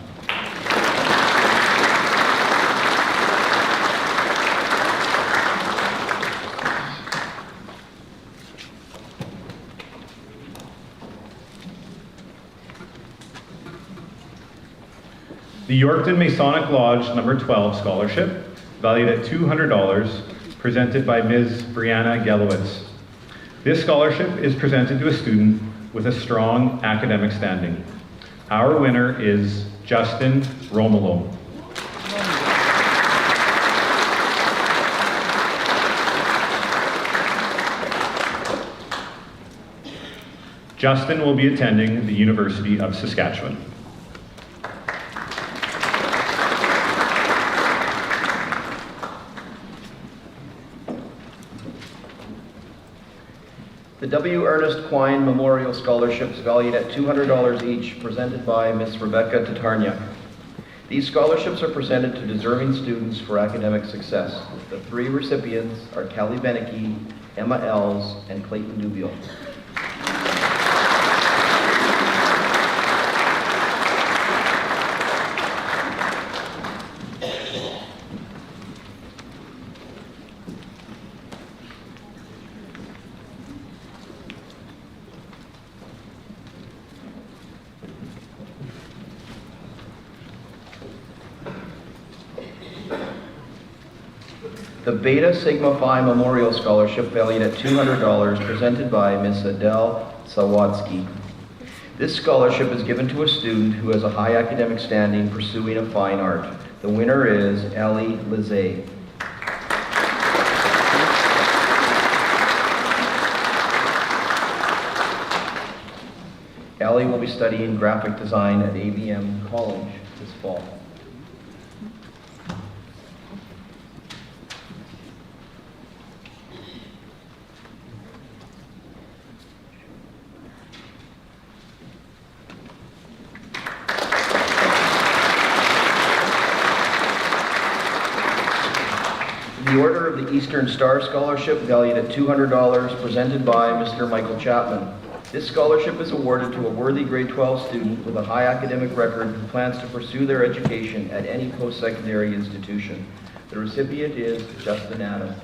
The Yorkton Masonic Lodge number 12 scholarship, valued at $200, presented by Ms. Brianna Gelowitz. This scholarship is presented to a student with a strong academic standing. Our winner is Justin Romolo. Justin will be attending the University of Saskatchewan. The W. Ernest Quine Memorial Scholarships, valued at $200 each, presented by Ms. Rebecca Tatarniak. These scholarships are presented to deserving students for academic success. The 3 recipients are Callie Beneke, Emma Ells, and Clayton Dubiel. The Beta Sigma Phi Memorial Scholarship, valued at $200, presented by Ms. Adele Sawadsky. This scholarship is given to a student who has a high academic standing pursuing a fine art. The winner is Ellie Lizay. Ellie will be studying graphic design at ABM College this fall. The Order of the Eastern Star Scholarship, valued at $200, presented by Mr. Michael Chapman. This scholarship is awarded to a worthy grade 12 student with a high academic record who plans to pursue their education at any post-secondary institution. The recipient is Justin Adams.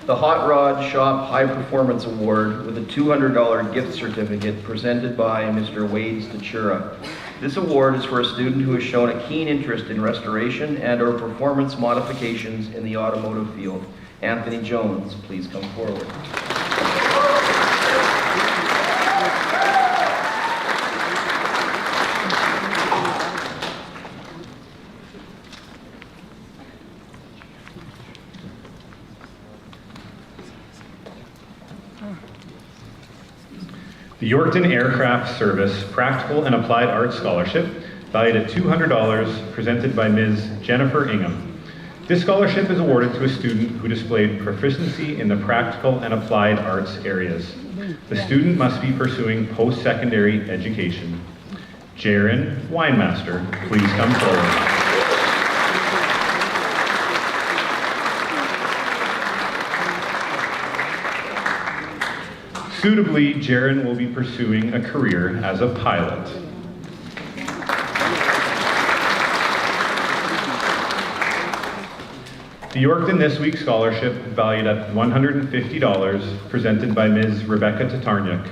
The Hot Rod Shop High Performance Award with a $200 gift certificate, presented by Mr. Wade Stachura. This award is for a student who has shown a keen interest in restoration and/or performance modifications in the automotive field. Anthony Jones, please come forward. The Yorkton Aircraft Service Practical and Applied Arts Scholarship, valued at $200, presented by Ms. Jennifer Ingham. This scholarship is awarded to a student who displayed proficiency in the practical and applied arts areas. The student must be pursuing post-secondary education. Jaron Winemaster, please come forward. Suitably, Jaron will be pursuing a career as a pilot. The Yorkton This Week Scholarship, valued at $150, presented by Ms. Rebecca Tatarniuk.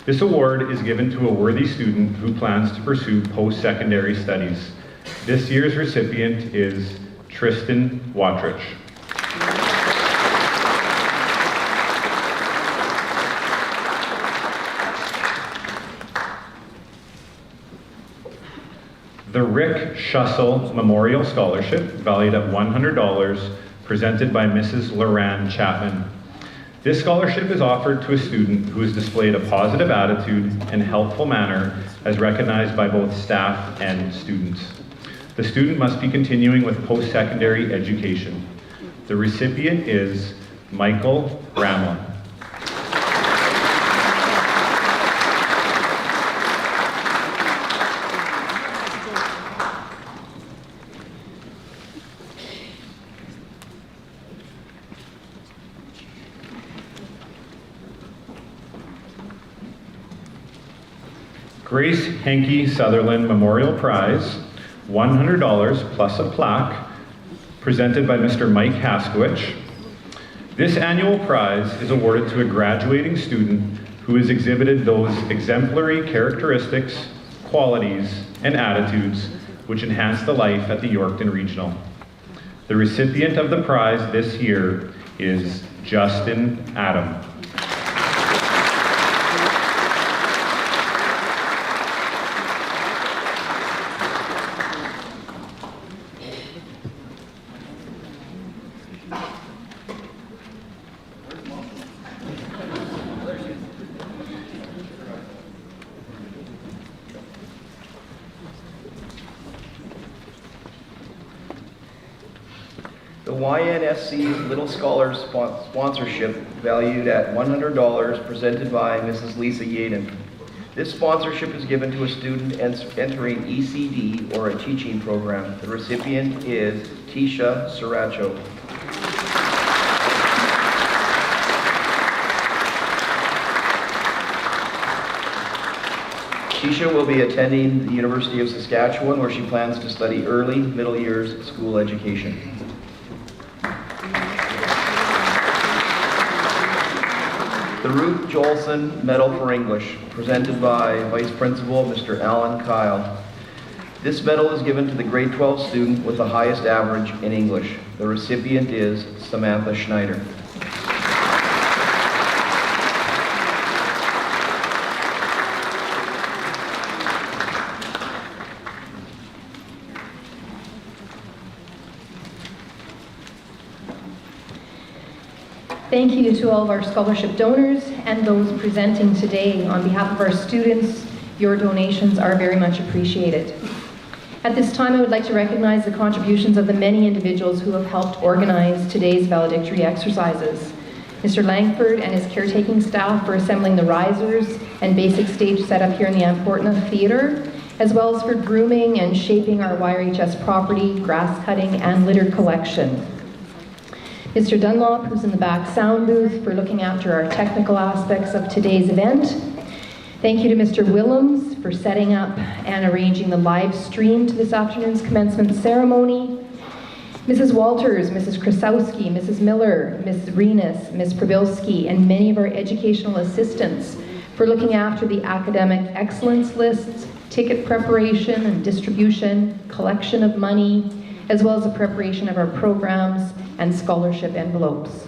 This award is given to a worthy student who plans to pursue post-secondary studies. This year's recipient is Tristan Watrich. The Rick Schussel Memorial Scholarship, valued at $100, presented by Mrs. Loran Chapman. This scholarship is offered to a student who has displayed a positive attitude and helpful manner as recognized by both staff and students. The student must be continuing with post-secondary education. The recipient is Michael Bramlin. Grace Henke Sutherland Memorial Prize, $100 plus a plaque, presented by Mr. Mike Haskowich. This annual prize is awarded to a graduating student who has exhibited those exemplary characteristics, qualities, and attitudes which enhance the life at the Yorkton Regional. The recipient of the prize this year is Justin Adam. The YNSC Little Scholars Sponsorship, valued at $100, presented by Mrs. Lisa Yaden. This sponsorship is given to a student entering ECD or a teaching program. The recipient is Tisha Siracho. Tisha will be attending the University of Saskatchewan, where she plans to study early middle years school education. The Ruth Jolson Medal for English, presented by Vice Principal Mr. Alan Kyle. This medal is given to the grade 12 student with the highest average in English. The recipient is Samantha Schneider. Thank you to all of our scholarship donors and those presenting today. On behalf of our students, your donations are very much appreciated. At this time, I would like to recognize the contributions of the many individuals who have helped organize today's valedictory exercises. Mr. Langford and his caretaking staff for assembling the risers and basic stage setup here in the Amportna Theatre, as well as for grooming and shaping our YRHS property, grass cutting, and litter collection. Mr. Dunlop, who's in the back sound booth, for looking after our technical aspects of today's event. Thank you to Mr. Willems for setting up and arranging the live stream to this afternoon's commencement ceremony. Mrs. Walters, Mrs. Krasowski, Mrs. Miller, Ms. Renas, Ms. Prabilski, and many of our educational assistants for looking after the academic excellence lists, ticket preparation and distribution, collection of money, as well as the preparation of our programs and scholarship envelopes.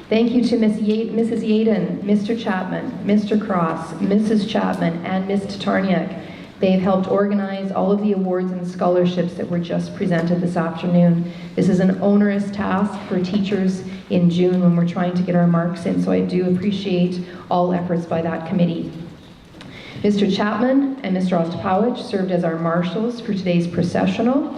Thank you to Mrs. Yaden, Mr. Chapman, Mr. Cross, Mrs. Chapman, and Ms. Tatarniuk. They've helped organize all of the awards and scholarships that were just presented this afternoon. This is an onerous task for teachers in June when we're trying to get our marks in. So I do appreciate all efforts by that committee. Mr. Chapman and Mr. Ostapowicz served as our marshals for today's processional.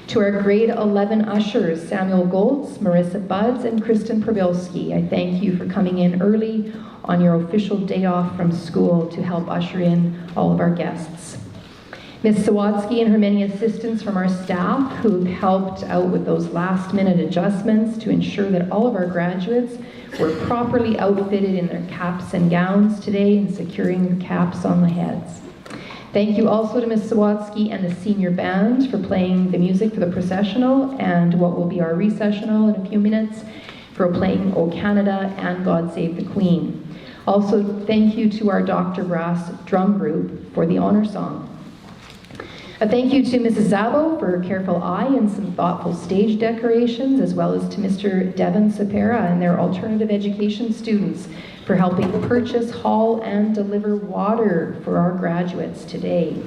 To our grade 11 ushers, Samuel Goltz, Marissa Buds, and Kristen Probilski, I thank you for coming in early on your official day off from school to help usher in all of our guests. Ms. Sawatsky and her many assistants from our staff who helped out with those last-minute adjustments to ensure that all of our graduates were properly outfitted in their caps and gowns today and securing the caps on the heads. Thank you also to Ms. Sawatsky and the senior band for playing the music for the processional and what will be our recessional in a few minutes, for playing O Canada and God Save the Queen. Also, thank you to our Dr. Brass drum group for the honor song. A thank you to Mrs. Zabo for her careful eye and some thoughtful stage decorations, as well as to Mr. Devon Sapera and their alternative education students for helping purchase, haul, and deliver water for our graduates today.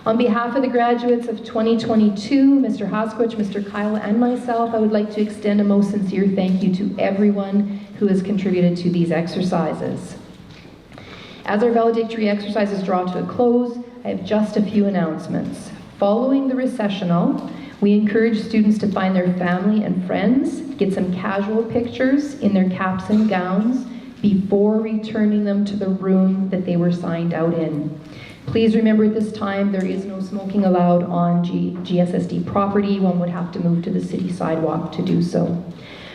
On behalf of the graduates of 2022, Mr. Hoskowitz, Mr. Kyle, and myself, I would like to extend a most sincere thank you to everyone who has contributed to these exercises. As our valedictory exercises draw to a close, I have just a few announcements. Following the recessional, we encourage students to find their family and friends, get some casual pictures in their caps and gowns before returning them to the room that they were signed out in. Please remember at this time there is no smoking allowed on GSSD property. One would have to move to the city sidewalk to do so.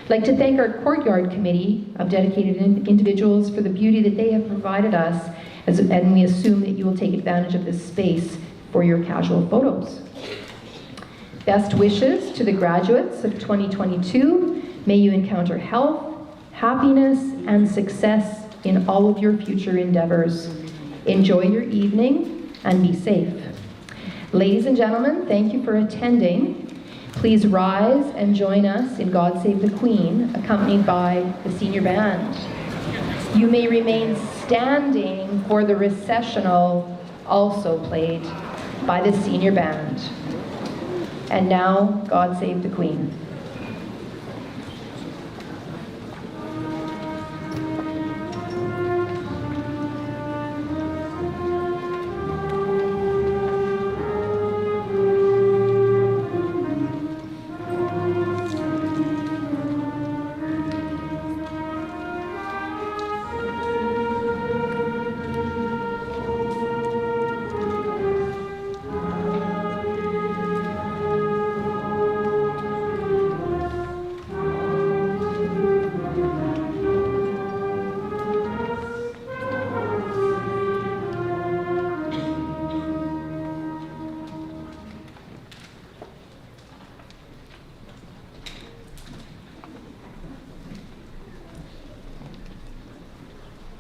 I'd like to thank our courtyard committee of dedicated individuals for the beauty that they have provided us, and we assume that you will take advantage of this space for your casual photos. Best wishes to the graduates of 2022. May you encounter health, happiness, and success in all of your future endeavors. Enjoy your evening and be safe. Ladies and gentlemen, thank you for attending. Please rise and join us in God Save the Queen, accompanied by the senior band. You may remain standing for the recessional, also played by the senior band. And now, God Save the Queen.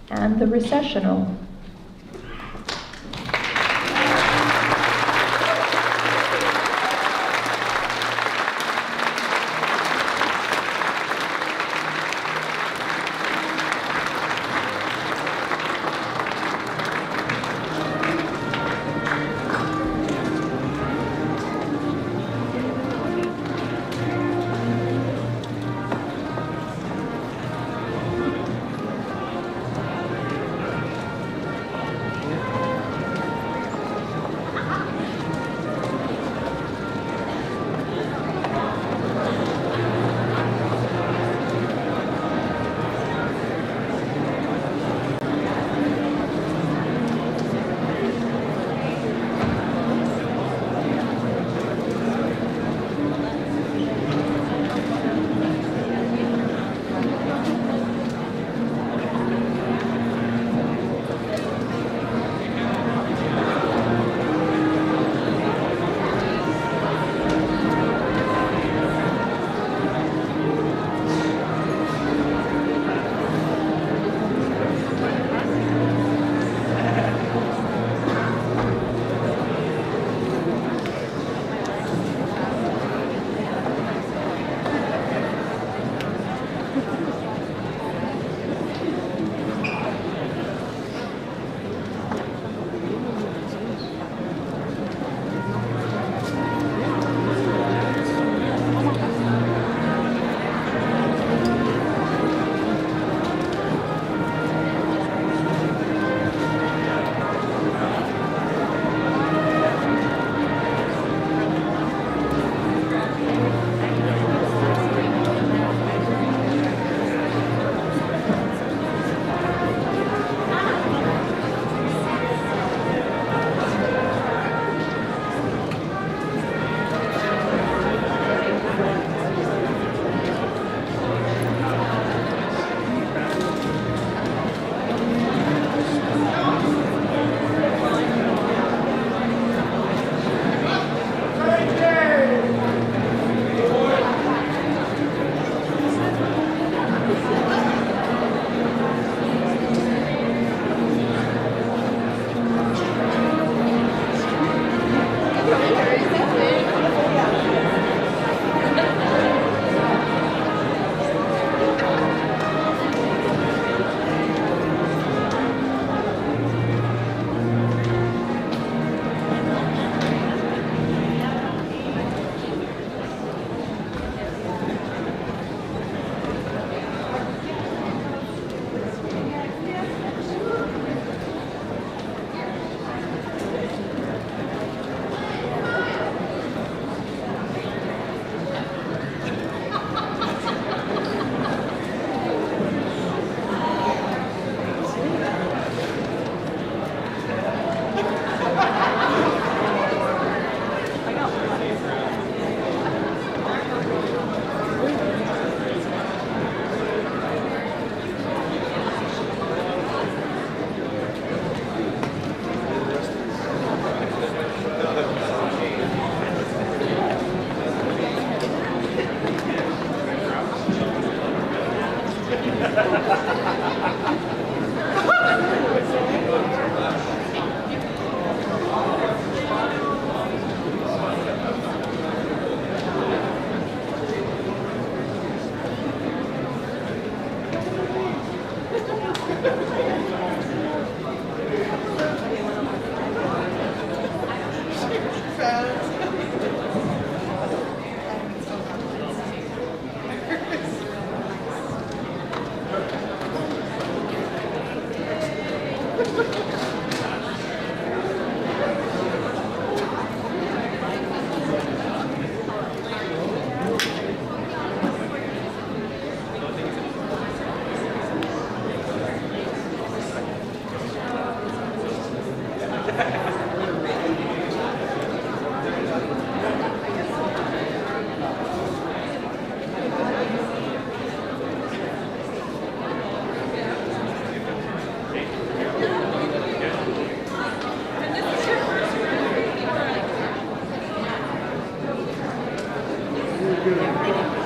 And the recessional. Good.